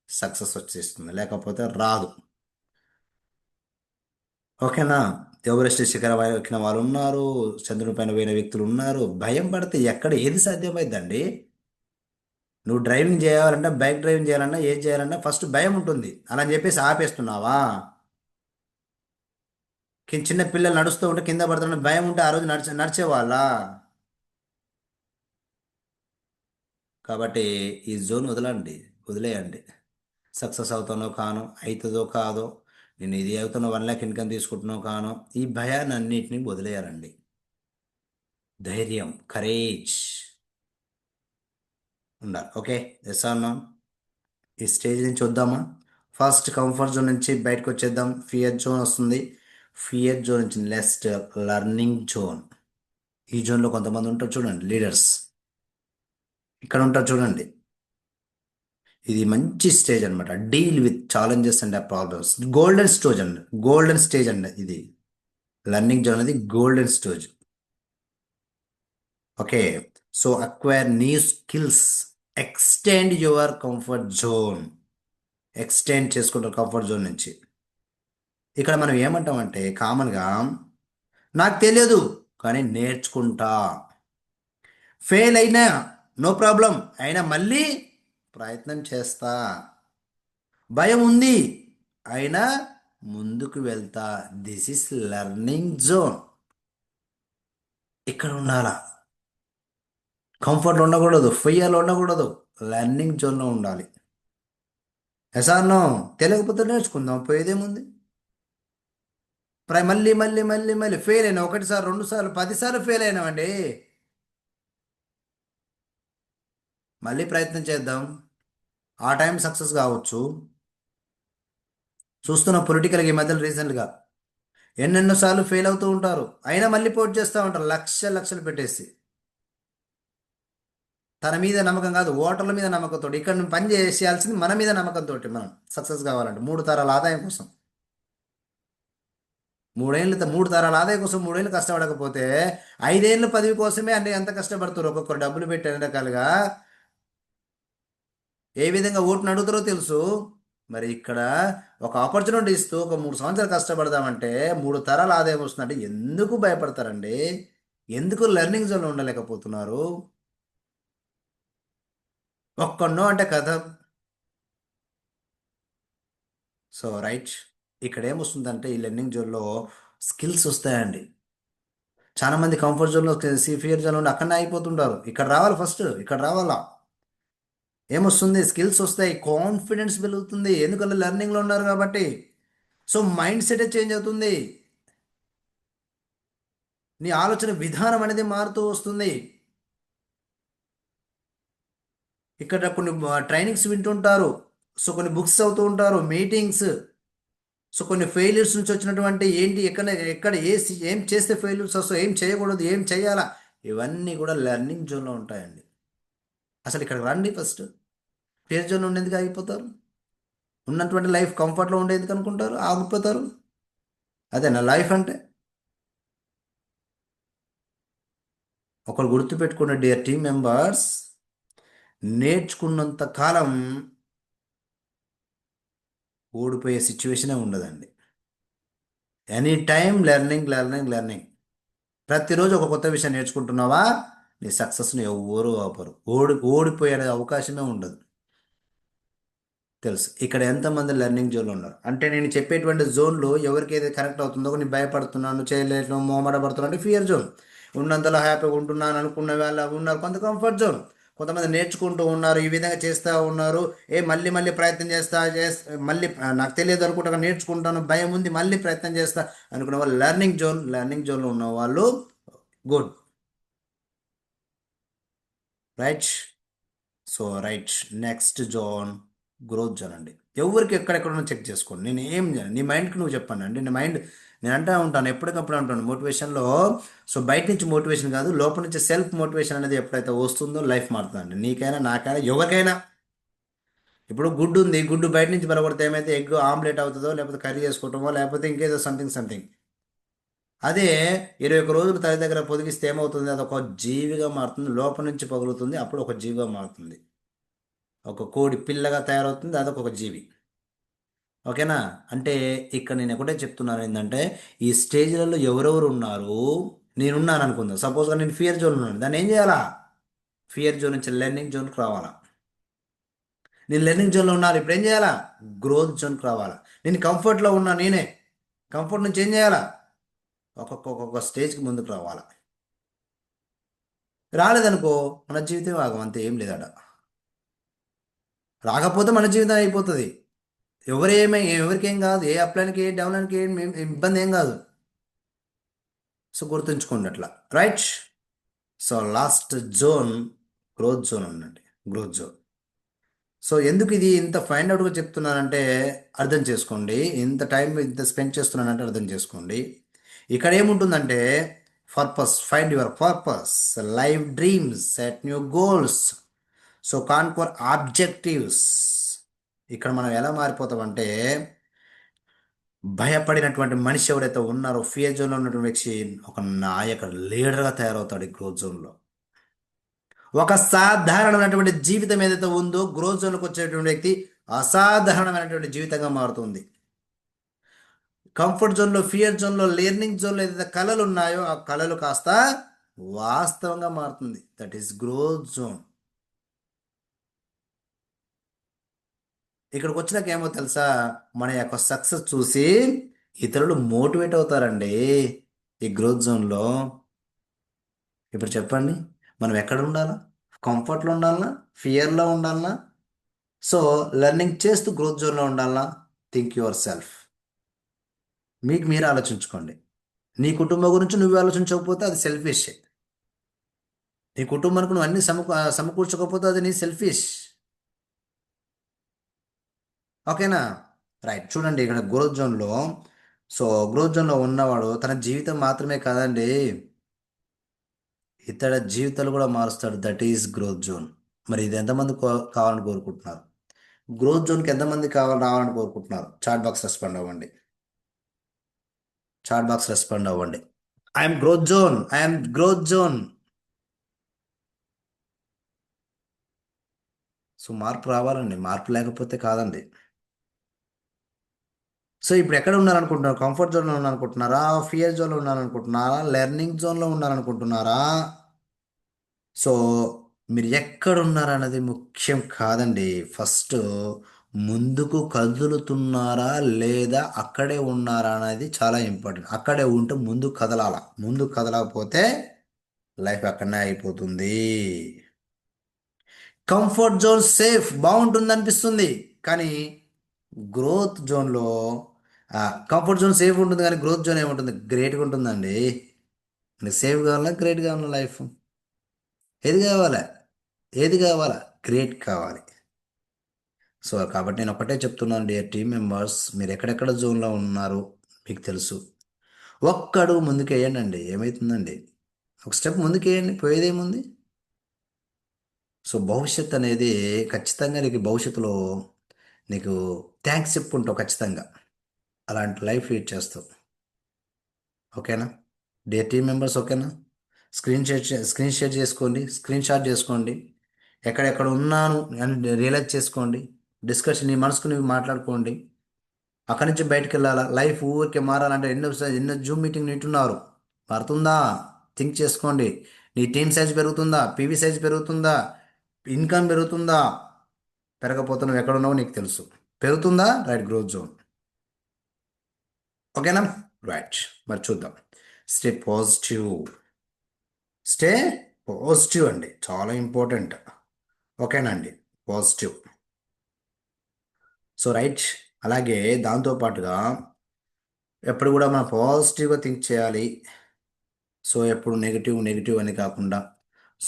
సక్సెస్ వచ్చేస్తుంది, లేకపోతే రాదు. ఓకేనా. ఎవరెస్ట్ శిఖరం ఎక్కిన వాళ్ళు ఉన్నారు, చంద్రుని పైన పోయిన వ్యక్తులు ఉన్నారు. భయం పడితే ఎక్కడ ఏది సాధ్యమైందండి? నువ్వు డ్రైవింగ్ చేయాలంటే, బైక్ డ్రైవింగ్ చేయాలన్నా, ఏది చేయాలన్నా ఫస్ట్ భయం ఉంటుంది. అలా అని చెప్పేసి ఆపేస్తున్నావా? చిన్న పిల్లలు నడుస్తూ ఉంటే కింద పడుతున్న భయం ఉంటే ఆ రోజు నడిచేవాళ్ళ. కాబట్టి ఈ జోన్ వదలండి, వదిలేయండి. సక్సెస్ అవుతానో కాను, అవుతుందో కాదో, నేను ఇది అవుతున్నా 1 lakh ఇన్కమ్ తీసుకుంటున్నావు కాను, ఈ భయాన్ని అన్నిటిని వదిలేయాలండి. ధైర్యం, కరేజ్ ఉండాలి. ఓకే. Yes or no. ఈ స్టేజ్ నుంచి వద్దామా? ఫస్ట్ కంఫర్ట్ జోన్ నుంచి బయటకు వచ్చేద్దాం. ఫియర్ జోన్ వస్తుంది. ఫియర్ జోన్ నుంచి నెక్స్ట్ లర్నింగ్ జోన్. ఈ జోన్లో కొంతమంది ఉంటారు చూడండి, లీడర్స్. ఇక్కడ ఉంటారు చూడండి. ఇది మంచి స్టేజ్ అనమాట. Deal with challenges and problems. Golden stage అండి, గోల్డెన్ స్టేజ్ అండి ఇది. లెర్నింగ్ జోన్ అనేది golden stage. Okay. So acquire new skills, extend your comfort zone. Extend చేసుకుంటారు కంఫర్ట్ జోన్ నుంచి. ఇక్కడ మనం ఏమంటామంటే కామన్గా, నాకు తెలియదు కానీ నేర్చుకుంటా. ఫెయిల్ అయినా నో ప్రాబ్లం, అయినా మళ్ళీ ప్రయత్నం చేస్తా. భయం ఉంది అయినా ముందుకు వెళ్తా. This is learning zone. ఇక్కడ ఉండాలా. కంఫర్ట్లో ఉండకూడదు, ఫియర్లో ఉండకూడదు, లెర్నింగ్ జోన్లో ఉండాలి. ఎసానో తెలియకపోతే నేర్చుకుందాం, పోయేదేముంది. మళ్ళీ మళ్ళీ మళ్ళీ మళ్ళీ ఫెయిల్ అయినా, ఒకటిసారి, రెండు సార్లు, 10 సార్లు ఫెయిల్ అయినామండి. మళ్ళీ ప్రయత్నం చేద్దాం, ఆ టైం సక్సెస్ కావచ్చు. చూస్తున్న పొలిటికల్గా ఈ మధ్యలో రీసెంట్గా ఎన్నెన్నో సార్లు ఫెయిల్ అవుతూ ఉంటారు, అయినా మళ్ళీ పోటీ చేస్తూ ఉంటారు, లక్షలు లక్షలు పెట్టేసి. తన మీద నమ్మకం కాదు, ఓటర్ల మీద నమ్మకంతో. ఇక్కడ నువ్వు పని చేసేయాల్సింది మన మీద నమ్మకంతో. మనం సక్సెస్ కావాలంటే 3 తరాల ఆదాయం కోసం, 3 తరాల ఆదాయం కోసం 3 ఏళ్ళు కష్టపడకపోతే 5 ఏళ్ళు పదవి కోసమే అంటే ఎంత కష్టపడుతారు. ఒక్కొక్కరు డబ్బులు పెట్టి అన్ని రకాలుగా ఏ విధంగా ఓటును అడుగుతారో తెలుసు. మరి ఇక్కడ ఒక ఆపర్చునిటీ ఇస్తూ ఒక 3 సంవత్సరాలు కష్టపడదామంటే 3 తరాల ఆదాయం వస్తుందంటే ఎందుకు భయపడతారండి? ఎందుకు లెర్నింగ్ జోన్లో ఉండలేకపోతున్నారు? ఒక్కనో అంటే కథ. సో రైట్, ఇక్కడ ఏమొస్తుందంటే ఈ లెర్నింగ్ జోన్లో స్కిల్స్ వస్తాయండి. చాలా మంది కంఫర్ట్ జోన్లో, ఫియర్ జోన్లో ఉండి అక్కడనే అయిపోతుంటారు. ఇక్కడ రావాలి, ఫస్ట్ ఇక్కడ రావాలా. ఏమొస్తుంది? స్కిల్స్ వస్తాయి, కాన్ఫిడెన్స్ పెరుగుతుంది. ఎందుకంటే లెర్నింగ్లో ఉన్నారు కాబట్టి. సో మైండ్ సెట్ చేంజ్ అవుతుంది, నీ ఆలోచన విధానం అనేది మారుతూ వస్తుంది. ఇక్కడ కొన్ని ట్రైనింగ్స్ వింటుంటారు, సో కొన్ని బుక్స్ అవుతూ ఉంటారు, మీటింగ్స్. సో కొన్ని ఫెయిల్యూర్స్ నుంచి వచ్చినటువంటి ఏంటి, ఎక్కడ ఎక్కడ ఏం చేస్తే ఫెయిల్యూర్స్ వస్తాయి, ఏం చేయకూడదు, ఏం చేయాలా, ఇవన్నీ కూడా లెర్నింగ్ జోన్లో ఉంటాయండి. అసలు ఇక్కడ రండి ఫస్ట్. ఫియర్ జోన్ ఉండేందుకు ఆగిపోతారు? ఉన్నటువంటి లైఫ్ కంఫర్ట్లో ఉండేందుకు అనుకుంటారు, ఆగిపోతారు. అదే నా లైఫ్ అంటే. ఒకరు గుర్తుపెట్టుకున్న డియర్ టీమ్ మెంబర్స్, నేర్చుకున్నంత కాలం ఓడిపోయే సిచ్యువేషనే ఉండదండి. Any time learning learning learning. ప్రతిరోజు ఒక కొత్త విషయం నేర్చుకుంటున్నావా, నీ సక్సెస్ని ఎవ్వరూ ఆపరు. ఓడిపోయే అవకాశమే ఉండదు. తెలుసు ఇక్కడ ఎంతమంది లెర్నింగ్ జోన్లో ఉన్నారు అంటే, నేను చెప్పేటువంటి జోన్లో ఎవరికి ఏది కరెక్ట్ అవుతుందో, నేను భయపడుతున్నాను, చేయలేను, మొహమాట పడుతున్నాను అంటే ఫియర్ జోన్. ఉన్నంతలో హ్యాపీగా ఉంటున్నాను అనుకున్న వాళ్ళు ఉన్నారు. కొంత కంఫర్ట్ జోన్, కొంతమంది నేర్చుకుంటూ ఉన్నారు, ఈ విధంగా చేస్తూ ఉన్నారు. మళ్ళీ మళ్ళీ ప్రయత్నం మళ్ళీ నాకు తెలియదు అనుకుంటా, నేర్చుకుంటాను, భయం ఉంది, మళ్ళీ ప్రయత్నం చేస్తా అనుకున్న వాళ్ళు లెర్నింగ్ జోన్. లెర్నింగ్ జోన్లో ఉన్న వాళ్ళు good. Right. So right, next zone growth zone అండి. ఎవరికి ఎక్కడెక్కడ చెక్ చేసుకోండి. నేను ఏం చేయను, నీ మైండ్కి నువ్వు చెప్పాను అండి. నీ మైండ్, నేను అంటూ ఉంటాను, ఎప్పటికప్పుడు అంటాను మోటివేషన్లో. సో బయట నుంచి మోటివేషన్ కాదు, లోపల నుంచి సెల్ఫ్ మోటివేషన్ అనేది ఎప్పుడైతే వస్తుందో లైఫ్ మారుతుందండి. నీకైనా, నాకైనా, ఎవరికైనా. ఇప్పుడు గుడ్డు ఉంది, గుడ్డు బయట నుంచి బలపడితే ఏమైతే ఎగ్ ఆమ్లెట్ అవుతుందో, లేకపోతే కర్రీ చేసుకోవటమో, లేకపోతే ఇంకేదో సంథింగ్ సంథింగ్. అదే 21 రోజులు తల్లి దగ్గర పొదిగిస్తే ఏమవుతుంది? అది ఒక జీవిగా మారుతుంది, లోపల నుంచి పగులుతుంది, అప్పుడు ఒక జీవిగా మారుతుంది. ఒక కోడి పిల్లగా తయారవుతుంది, అదొక జీవి. ఓకేనా? అంటే ఇక్కడ నేను ఒకటే చెప్తున్నాను ఏంటంటే, ఈ స్టేజ్లలో ఎవరెవరు ఉన్నారు, నేనున్నాను అనుకుందాం. సపోజ్గా నేను ఫియర్ జోన్ ఉన్నాను, దాన్ని ఏం చేయాలా? ఫియర్ జోన్ నుంచి లెర్నింగ్ జోన్కి రావాలా. నేను లెర్నింగ్ జోన్లో ఉన్నాను, ఇప్పుడు ఏం చేయాలా? గ్రోత్ జోన్కి రావాలా. నేను కంఫర్ట్లో ఉన్నా, నేనే కంఫర్ట్ నుంచి ఏం చేయాలా? ఒక్కొక్క స్టేజ్కి ముందుకు రావాలా. రాలేదనుకో మన జీవితం ఆగం, అంతే, ఏం లేదట. రాకపోతే మన జీవితం అయిపోతుంది. ఎవరికేం కాదు, ఏ అప్లైన్కి, ఏ డౌన్లైన్కి ఇబ్బంది ఏం కాదు. సో గుర్తుంచుకోండి అట్లా. Right. So last zone growth zone ఉందండి, గ్రోత్ జోన్. సో ఎందుకు ఇది ఇంత ఫైండ్ అవుట్గా చెప్తున్నానంటే అర్థం చేసుకోండి. ఇంత టైం ఇంత స్పెండ్ చేస్తున్నానంటే అర్థం చేసుకోండి. ఇక్కడ ఏముంటుందంటే purpose, find your purpose, live dreams, set new goals, so conquer objectives, ఇక్కడ మనం ఎలా మారిపోతామంటే భయపడినటువంటి మనిషి ఎవరైతే ఉన్నారో ఫియర్ జోన్లో ఉన్నటువంటి వ్యక్తి ఒక నాయక లీడర్గా తయారవుతాడు ఈ గ్రోత్ జోన్లో. ఒక సాధారణమైనటువంటి జీవితం ఏదైతే ఉందో గ్రోత్ జోన్లోకి వచ్చేటువంటి వ్యక్తి అసాధారణమైనటువంటి జీవితంగా మారుతుంది. కంఫర్ట్ జోన్లో, ఫియర్ జోన్లో, లెర్నింగ్ జోన్లో ఏదైతే కళలు ఉన్నాయో ఆ కళలు కాస్త వాస్తవంగా మారుతుంది. That is growth zone. ఇక్కడికి వచ్చినాక ఏమో తెలుసా, మన యొక్క సక్సెస్ చూసి ఇతరులు మోటివేట్ అవుతారండి ఈ గ్రోత్ జోన్లో. ఇప్పుడు చెప్పండి, మనం ఎక్కడ ఉండాలా? కంఫర్ట్లో ఉండాలనా, ఫియర్లో ఉండాలనా? సో లెర్నింగ్ చేస్తూ గ్రోత్ జోన్లో ఉండాలనా? Think your self. మీకు మీరు ఆలోచించుకోండి. నీ కుటుంబం గురించి నువ్వు ఆలోచించకపోతే అది సెల్ఫిష్. నీ కుటుంబానికి నువ్వు అన్ని సమకూర్చకపోతే అది నీ సెల్ఫిష్. ఓకేనా? రైట్. చూడండి ఇక్కడ గ్రోత్ జోన్లో, సో గ్రోత్ జోన్లో ఉన్నవాడు తన జీవితం మాత్రమే కాదండి, ఇతర జీవితాలు కూడా మారుస్తాడు. That is growth zone. మరి ఇది ఎంతమంది కావాలని కోరుకుంటున్నారు? గ్రోత్ జోన్కి ఎంతమంది రావాలని కోరుకుంటున్నారు? చాట్ బాక్స్ రెస్పాండ్ అవ్వండి. చాట్ బాక్స్ రెస్పాండ్ అవ్వండి. I'm growth zone, I'm growth zone. So మార్పు రావాలండి, మార్పు లేకపోతే కాదండి. సో ఇప్పుడు ఎక్కడ ఉన్నారనుకుంటున్నారు? కంఫర్ట్ జోన్లో ఉన్నారనుకుంటున్నారా? ఫియర్ జోన్లో ఉన్నారనుకుంటున్నారా? లెర్నింగ్ జోన్లో ఉన్నారనుకుంటున్నారా? సో మీరు ఎక్కడ ఉన్నారన్నది ముఖ్యం కాదండి. ఫస్ట్ ముందుకు కదులుతున్నారా లేదా అక్కడే ఉన్నారా అనేది చాలా ఇంపార్టెంట్. అక్కడే ఉంటే ముందు కదలాల, ముందు కదలకపోతే లైఫ్ అక్కడనే అయిపోతుంది. కంఫర్ట్ జోన్ సేఫ్, బాగుంటుంది అనిపిస్తుంది, కానీ గ్రోత్ జోన్లో కంఫర్ట్ జోన్ సేఫ్ ఉంటుంది కానీ గ్రోత్ జోన్ ఏముంటుంది? గ్రేట్గా ఉంటుందండి. నీకు సేఫ్ కావాలా, గ్రేట్ కావాలా? లైఫ్ ఏది కావాలా? ఏది కావాలా? గ్రేట్ కావాలి. సో కాబట్టి నేను ఒకటే చెప్తున్నాను, డియర్ టీమ్ మెంబర్స్, మీరు ఎక్కడెక్కడ జోన్లో ఉన్నారు మీకు తెలుసు. ఒక్క అడుగు ముందుకు వేయండి అండి, ఏమవుతుందండి? ఒక స్టెప్ ముందుకు వేయండి, పోయేదేముంది? సో భవిష్యత్ అనేది ఖచ్చితంగా నీకు భవిష్యత్తులో నీకు థ్యాంక్స్ చెప్పుకుంటావు ఖచ్చితంగా. అలాంటి లైఫ్ లీడ్ చేస్తావు. ఓకేనా డియర్ టీమ్ మెంబర్స్? ఓకేనా? స్క్రీన్ షేర్ చేసుకోండి, స్క్రీన్ షాట్ చేసుకోండి. ఎక్కడెక్కడ ఉన్నాను అని రియలైజ్ చేసుకోండి. డిస్కషన్ నీ మనసుకు నువ్వు మాట్లాడుకోండి. అక్కడి నుంచి బయటకు వెళ్ళాలా? లైఫ్ ఊరికే మారాలంటే ఎన్నో జూమ్ మీటింగ్ వింటున్నారు. మారుతుందా? థింక్ చేసుకోండి. నీ టీమ్ సైజ్ పెరుగుతుందా? పీవీ సైజ్ పెరుగుతుందా? ఇన్కమ్ పెరుగుతుందా? పెరగపోతే నువ్వు ఎక్కడ ఉన్నావో నీకు తెలుసు. పెరుగుతుందా? Right, growth zone. ఓకేనా? రైట్. మరి చూద్దాం. Stay positive. స్టే పాజిటివ్ అండి, చాలా ఇంపార్టెంట్. ఓకేనా అండి? పాజిటివ్. So right. అలాగే దాంతోపాటుగా ఎప్పుడు కూడా మనం పాజిటివ్గా థింక్ చేయాలి. సో ఎప్పుడు నెగిటివ్ నెగిటివ్ అని కాకుండా,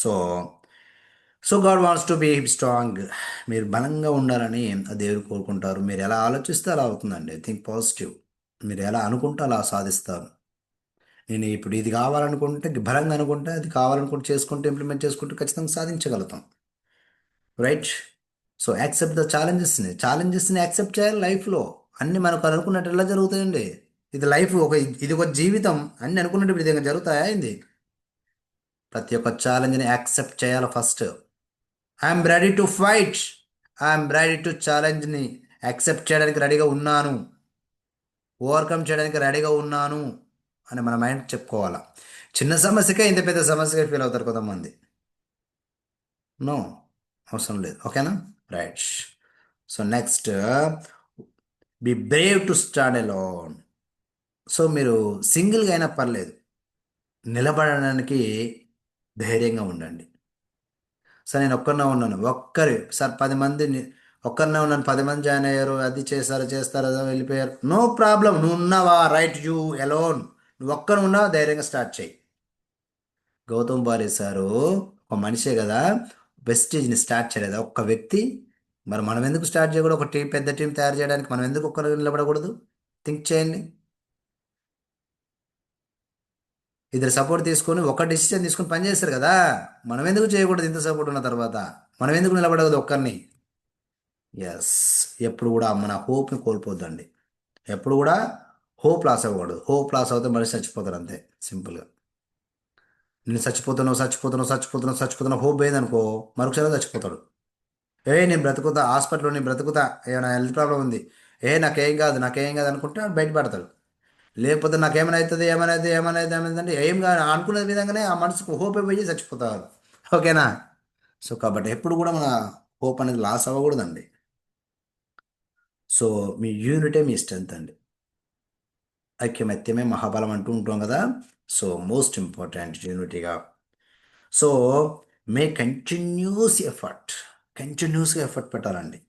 so so god wants to be strong. మీరు బలంగా ఉండాలని ఆ దేవుడు కోరుకుంటారు. మీరు ఎలా ఆలోచిస్తే అలా అవుతుందండి. Think positive. మీరు ఎలా అనుకుంటే అలా సాధిస్తారు. నేను ఇప్పుడు ఇది కావాలనుకుంటే, బలంగా అనుకుంటే, అది కావాలనుకుంటే చేసుకుంటే, ఇంప్లిమెంట్ చేసుకుంటే ఖచ్చితంగా సాధించగలుగుతాం. రైట్. సో యాక్సెప్ట్ ద ఛాలెంజెస్ని యాక్సెప్ట్ చేయాలి లైఫ్లో. అన్ని మనకు అనుకున్నట్టు ఎలా జరుగుతాయండి? ఇది లైఫ్, ఇది ఒక జీవితం. అన్ని అనుకున్నట్టు విధంగా జరుగుతాయా ఏంది? ప్రతి ఒక్క ఛాలెంజ్ని యాక్సెప్ట్ చేయాలి first. I'm ready to fight. I'm ready to ఛాలెంజ్ని యాక్సెప్ట్ చేయడానికి రెడీగా ఉన్నాను, ఓవర్కమ్ చేయడానికి రెడీగా ఉన్నాను అని మన మైండ్ చెప్పుకోవాలా. చిన్న సమస్యకే ఇంత పెద్ద సమస్యగా ఫీల్ అవుతారు కొంతమంది. నో, అవసరం లేదు. ఓకేనా? Right. So next, B Brave to stand alone. So మీరు సింగిల్గా అయినా పర్లేదు, నిలబడడానికి ధైర్యంగా ఉండండి. సార్ నేను ఒక్కరినే ఉన్నాను, సార్ 10 మంది ఒక్కరినే ఉన్నాను, 10 మంది జాయిన్ అయ్యారు, అది చేస్తారు అదో వెళ్ళిపోయారు. నో ప్రాబ్లం, నువ్వు ఉన్నావా? Right, you alone. నువ్వు ఒక్కరు ఉన్నావా? ధైర్యంగా స్టార్ట్ చేయి. గౌతమ్ బారి సారు ఒక మనిషే కదా, వెస్టేజ్ని స్టార్ట్ చేయలేదా ఒక్క వ్యక్తి? మరి మనం ఎందుకు స్టార్ట్ చేయకూడదు? ఒక టీం, పెద్ద టీం తయారు చేయడానికి మనం ఎందుకు ఒక్కరు నిలబడకూడదు? థింక్ చేయండి. ఇద్దరు సపోర్ట్ తీసుకొని ఒక డిసిషన్ తీసుకొని పని చేస్తారు కదా, మనం ఎందుకు చేయకూడదు? ఇంత సపోర్ట్ ఉన్న తర్వాత మనం ఎందుకు నిలబడకూడదు ఒక్కరిని? ఎస్. ఎప్పుడు కూడా మన హోప్ని కోల్పోద్దండి. ఎప్పుడు కూడా హోప్ లాస్ అవ్వకూడదు. హోప్ లాస్ అవుతే మనిషి చచ్చిపోతారు అంతే, సింపుల్గా. నేను చచ్చిపోతున్నావు చచ్చిపోతున్నావు చచ్చిపోతున్నావు చచ్చిపోతున్నావు హోప్ పోయిందనుకో, మరొకసారి చచ్చిపోతాడు. నేను బ్రతుకుతా, హాస్పిటల్లో నేను బ్రతుకుతా, ఏమైనా హెల్త్ ప్రాబ్లం ఉంది, నాకేం కాదు నాకేం కాదు అనుకుంటే వాడు బయటపడతాడు. లేకపోతే నాకేమైనా అవుతుంది ఏమైనా అవుతుంది ఏమైనా అవుతుంది ఏమైందంటే ఏం కాదు అనుకునే విధంగానే ఆ మనసుకు హోప్ పోయి చచ్చిపోతారు. ఓకేనా? సో కాబట్టి ఎప్పుడు కూడా మన హోప్ అనేది లాస్ అవ్వకూడదండి. సో మీ యూనిటే మీ స్ట్రెంత్ అండి. ఐక్యమత్యమే మహాబలం అంటూ ఉంటాం కదా. సో మోస్ట్ ఇంపార్టెంట్ యూనిటీగా. సో మే కంటిన్యూస్గా ఎఫర్ట్ పెట్టాలండి.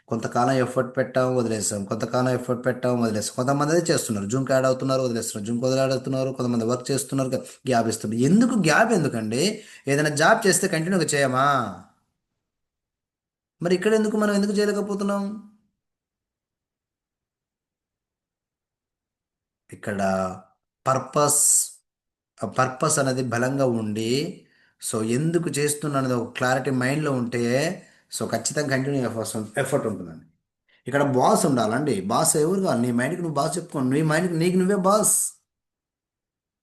కొంతకాలం ఎఫర్ట్ పెట్టాం వదిలేస్తాం, కొంతకాలం ఎఫర్ట్ పెట్టాం వదిలేస్తాం. కొంతమంది అదే చేస్తున్నారు, జూమ్కి యాడ్ అవుతున్నారు వదిలేస్తున్నారు, జూమ్కి వదిలేస్తున్నారు, కొంతమంది వర్క్ చేస్తున్నారు, గ్యాప్ ఇస్తున్నారు. ఎందుకు గ్యాప్ ఎందుకండి? ఏదైనా జాబ్ చేస్తే కంటిన్యూగా చేయమా? మరి ఇక్కడ ఎందుకు మనం ఎందుకు చేయలేకపోతున్నాం? ఇక్కడ పర్పస్ పర్పస్ అనేది బలంగా ఉండి, సో ఎందుకు చేస్తున్నా అనేది ఒక క్లారిటీ మైండ్లో ఉంటే, సో ఖచ్చితంగా కంటిన్యూ ఎఫర్ట్ ఉంటుందండి. ఇక్కడ బాస్ ఉండాలండి. బాస్ ఎవరు కాదు, నీ మైండ్కి నువ్వు బాస్ చెప్పుకో, నీ మైండ్కి నీకు నువ్వే బాస్.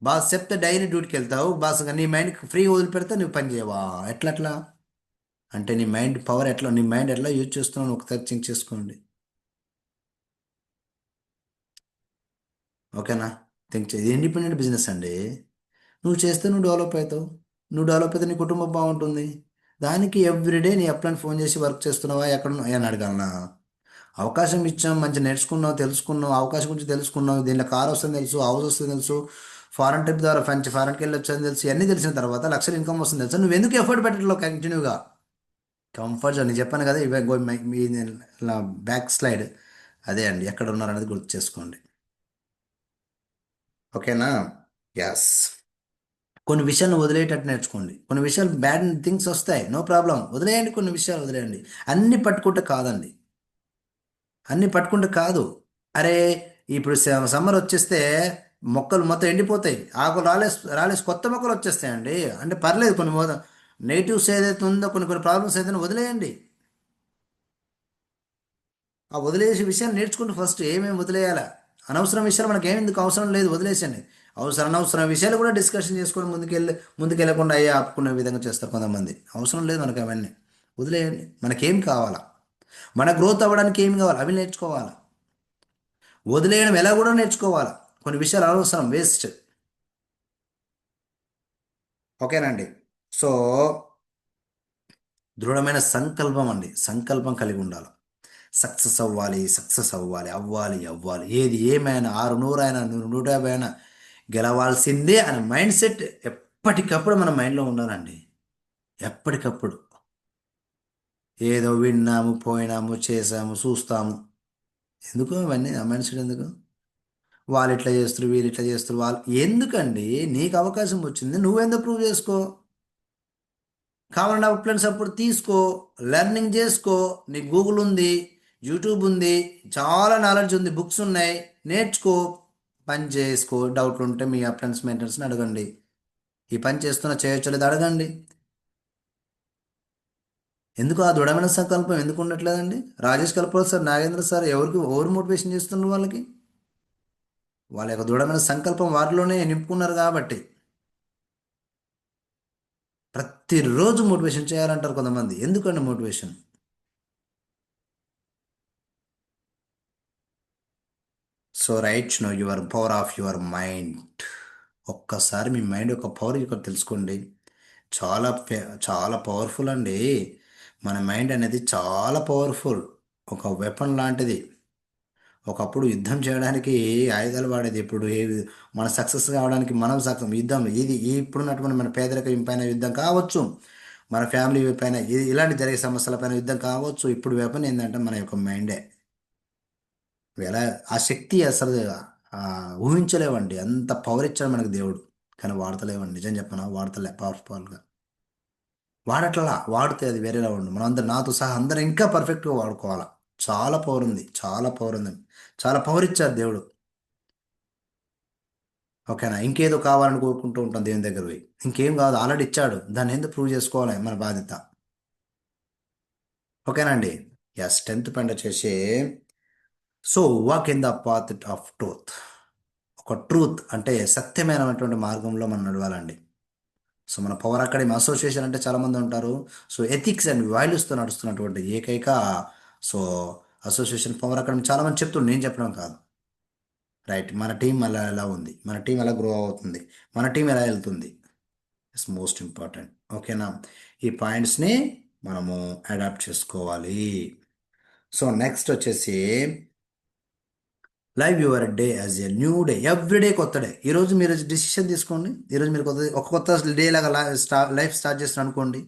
బాస్ చెప్తే డైలీ డ్యూటీకి వెళ్తావు, బాస్ నీ మైండ్కి ఫ్రీ వదిలిపెడితే నువ్వు పని చేయవా? ఎట్లా? అంటే నీ మైండ్ పవర్ ఎట్లా, నీ మైండ్ ఎట్లా యూజ్ చేస్తున్నావు ఒకసారి థింక్ చేసుకోండి. ఓకేనా? థింక్ చే, ఇది ఇండిపెండెంట్ బిజినెస్ అండి. నువ్వు చేస్తే నువ్వు డెవలప్ అవుతావు. నువ్వు డెవలప్ అయితే నీ కుటుంబం బాగుంటుంది. దానికి ఎవ్రీడే నీ అప్లైన్ ఫోన్ చేసి వర్క్ చేస్తున్నావా ఎక్కడ అని అడగలనా? అవకాశం ఇచ్చాం, మంచి నేర్చుకున్నావు, తెలుసుకున్నావు, అవకాశం గురించి తెలుసుకున్నావు, దీనిలో కార్ వస్తుంది తెలుసు, హౌస్ వస్తుంది తెలుసు, ఫారెన్ ట్రిప్ ద్వారా మంచి ఫారెన్కి వెళ్ళి వచ్చని తెలుసు, ఇవన్నీ తెలిసిన తర్వాత లక్షల ఇన్కమ్ వస్తుంది తెలుసు, నువ్వు ఎందుకు ఎఫర్ట్ పెట్టట్లో కంటిన్యూగా? కంఫర్ట్ జోన్ నేను చెప్పాను కదా, ఇవే మీ బ్యాక్ స్లైడ్ అదే అండి, ఎక్కడ ఉన్నారనేది గుర్తు చేసుకోండి. ఓకేనా? ఎస్. కొన్ని విషయాలను వదిలేటట్టు నేర్చుకోండి. కొన్ని విషయాలు బ్యాడ్ థింగ్స్ వస్తాయి, నో ప్రాబ్లం, వదిలేయండి, కొన్ని విషయాలు వదిలేయండి. అన్ని పట్టుకుంటే కాదండి, అన్ని పట్టుకుంటే కాదు. అరే ఇప్పుడు సమ్మర్ వచ్చేస్తే మొక్కలు మొత్తం ఎండిపోతాయి, ఆకులు రాలేసి రాలేసి కొత్త మొక్కలు వచ్చేస్తాయండి. అంటే పర్లేదు, కొన్ని నెగిటివ్స్ ఏదైతే ఉందో, కొన్ని కొన్ని ప్రాబ్లమ్స్ ఏదైనా వదిలేయండి. ఆ వదిలేసే విషయాలు నేర్చుకుంటూ ఫస్ట్ ఏమేమి వదిలేయాలా, అనవసరం విషయాలు మనకి ఏమి ఎందుకు అవసరం లేదు వదిలేసండి. అనవసరం విషయాలు కూడా డిస్కషన్ చేసుకొని ముందుకెళ్ళకుండా అయ్యే ఆపుకునే విధంగా చేస్తారు కొంతమంది. అవసరం లేదు మనకి అవన్నీ, వదిలేయండి. మనకేం కావాలా, మన గ్రోత్ అవ్వడానికి ఏం కావాలి అవి నేర్చుకోవాలా. వదిలేయడం ఎలా కూడా నేర్చుకోవాలా. కొన్ని విషయాలు అనవసరం, వేస్ట్. ఓకేనండి? సో దృఢమైన సంకల్పం అండి, సంకల్పం కలిగి ఉండాలి. సక్సెస్ అవ్వాలి, సక్సెస్ అవ్వాలి, అవ్వాలి అవ్వాలి, ఏది ఏమైనా 600 అయినా 150 అయినా గెలవాల్సిందే అనే మైండ్ సెట్ ఎప్పటికప్పుడు మన మైండ్లో ఉండాలండి. ఎప్పటికప్పుడు ఏదో విన్నాము పోయినాము చేసాము చూస్తాము, ఎందుకు ఇవన్నీ ఆ మైండ్ సెట్ ఎందుకు? వాళ్ళు ఇట్లా చేస్తారు వీళ్ళు ఇట్లా చేస్తారు వాళ్ళు ఎందుకండి? నీకు అవకాశం వచ్చింది, నువ్వెందుకు ప్రూవ్ చేసుకో? కావాలంటే అవుట్లైన్ సపోర్ట్ తీసుకో, లెర్నింగ్ చేసుకో. నీకు గూగుల్ ఉంది, యూట్యూబ్ ఉంది, చాలా నాలెడ్జ్ ఉంది, బుక్స్ ఉన్నాయి, నేర్చుకో, పని చేసుకో. డౌట్లు ఉంటే మీ అప్లైన్స్ మెయింటెనెన్స్ని అడగండి. ఈ పని చేస్తున్నా చేయొచ్చు లేదు అడగండి. ఎందుకు ఆ దృఢమైన సంకల్పం ఎందుకు ఉండట్లేదండి? రాజేష్ కల్పల్ సార్, నాగేంద్ర సార్ ఎవరు మోటివేషన్ చేస్తున్నారు వాళ్ళకి? వాళ్ళ యొక్క దృఢమైన సంకల్పం వారిలోనే నింపుకున్నారు కాబట్టి. ప్రతిరోజు మోటివేషన్ చేయాలంటారు కొంతమంది, ఎందుకండి motivation? So right know your power of your mind. ఒక్కసారి మీ మైండ్ యొక్క పవర్ ఇక్కడ తెలుసుకోండి. చాలా చాలా పవర్ఫుల్ అండి. మన మైండ్ అనేది చాలా పవర్ఫుల్, ఒక వెపన్ లాంటిది. ఒకప్పుడు యుద్ధం చేయడానికి ఆయుధాలు వాడేది, ఇప్పుడు మన సక్సెస్ కావడానికి మనం సక్సెస్ యుద్ధం ఇది ఇప్పుడున్నటువంటి మన పేదరికం పైన యుద్ధం కావచ్చు, మన ఫ్యామిలీ పైన ఇలాంటి జరిగే సమస్యల పైన యుద్ధం కావచ్చు. ఇప్పుడు వెపన్ ఏంటంటే మన యొక్క మైండే. ఎలా ఆ శక్తి అసలు ఆ, ఊహించలేవండి, అంత పవర్ ఇచ్చాడు మనకు దేవుడు. కానీ వాడతలేవండి, నిజం చెప్పనా, వాడతలే పవర్ఫుల్గా. వాడట్లా, వాడితే అది వేరేలా ఉండు. మనం అందరం నాతో సహా అందరం ఇంకా పర్ఫెక్ట్గా వాడుకోవాలా. చాలా పవర్ ఉంది, చాలా పవర్ ఉంది, చాలా పవర్ ఇచ్చారు దేవుడు. ఓకేనా? ఇంకేదో కావాలని కోరుకుంటూ ఉంటాం దేవుని దగ్గర పోయి, ఇంకేం కాదు ఆల్రెడీ ఇచ్చాడు, దాన్ని ఎందుకు ప్రూవ్ చేసుకోవాలి మన బాధ్యత. ఓకేనండి? ఎస్, 10th పాయింట్ వచ్చేసి so walk in the path of truth. ఒక ట్రూత్ అంటే సత్యమైనటువంటి మార్గంలో మనం నడవాలండి. సో మన పవర్ అకాడమీ అసోసియేషన్ అంటే చాలామంది ఉంటారు. సో ఎథిక్స్ అండ్ వాల్యూస్తో నడుస్తున్నటువంటి ఏకైక సో అసోసియేషన్ పవర్ అకాడమీ. చాలామంది చెప్తుండే, నేను చెప్పడం కాదు. రైట్, మన టీం అలా ఎలా ఉంది, మన టీం ఎలా గ్రో అవుతుంది, మన టీం ఎలా వెళ్తుంది, ఇట్స్ మోస్ట్ ఇంపార్టెంట్. ఓకేనా? ఈ పాయింట్స్ని మనము అడాప్ట్ చేసుకోవాలి. సో నెక్స్ట్ వచ్చేసి live your day as a new day. Every day కొత్త డే. ఈరోజు మీరు డిసిషన్ తీసుకోండి. ఈరోజు మీరు కొత్త డే లాగా లైఫ్ స్టార్ట్ చేస్తున్నారు అనుకోండి.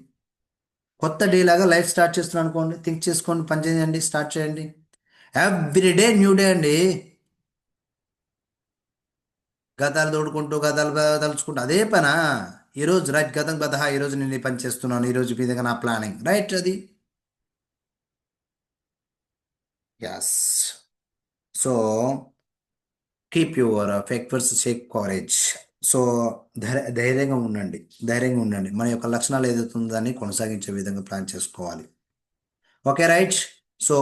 కొత్త డే లాగా లైఫ్ స్టార్ట్ చేస్తున్నారు అనుకోండి. థింక్ చేసుకోండి, పని చేయండి, స్టార్ట్ చేయండి. ఎవ్రీ డే న్యూ డే అండి. గతాలు తోడుకుంటూ గతాలు తలుచుకుంటూ అదే పనా? ఈరోజు రైట్, గతం గత, ఈరోజు నేను ఈ పని చేస్తున్నాను, ఈరోజు ఈ విధంగా నా ప్లానింగ్ రైట్ అది. Yes. So keep your fake shake coverage. So ధైర్యంగా ఉండండి, ధైర్యంగా ఉండండి. మన యొక్క లక్షణాలు ఏదైతే ఉందని కొనసాగించే విధంగా ప్లాన్ చేసుకోవాలి. Okay right. సో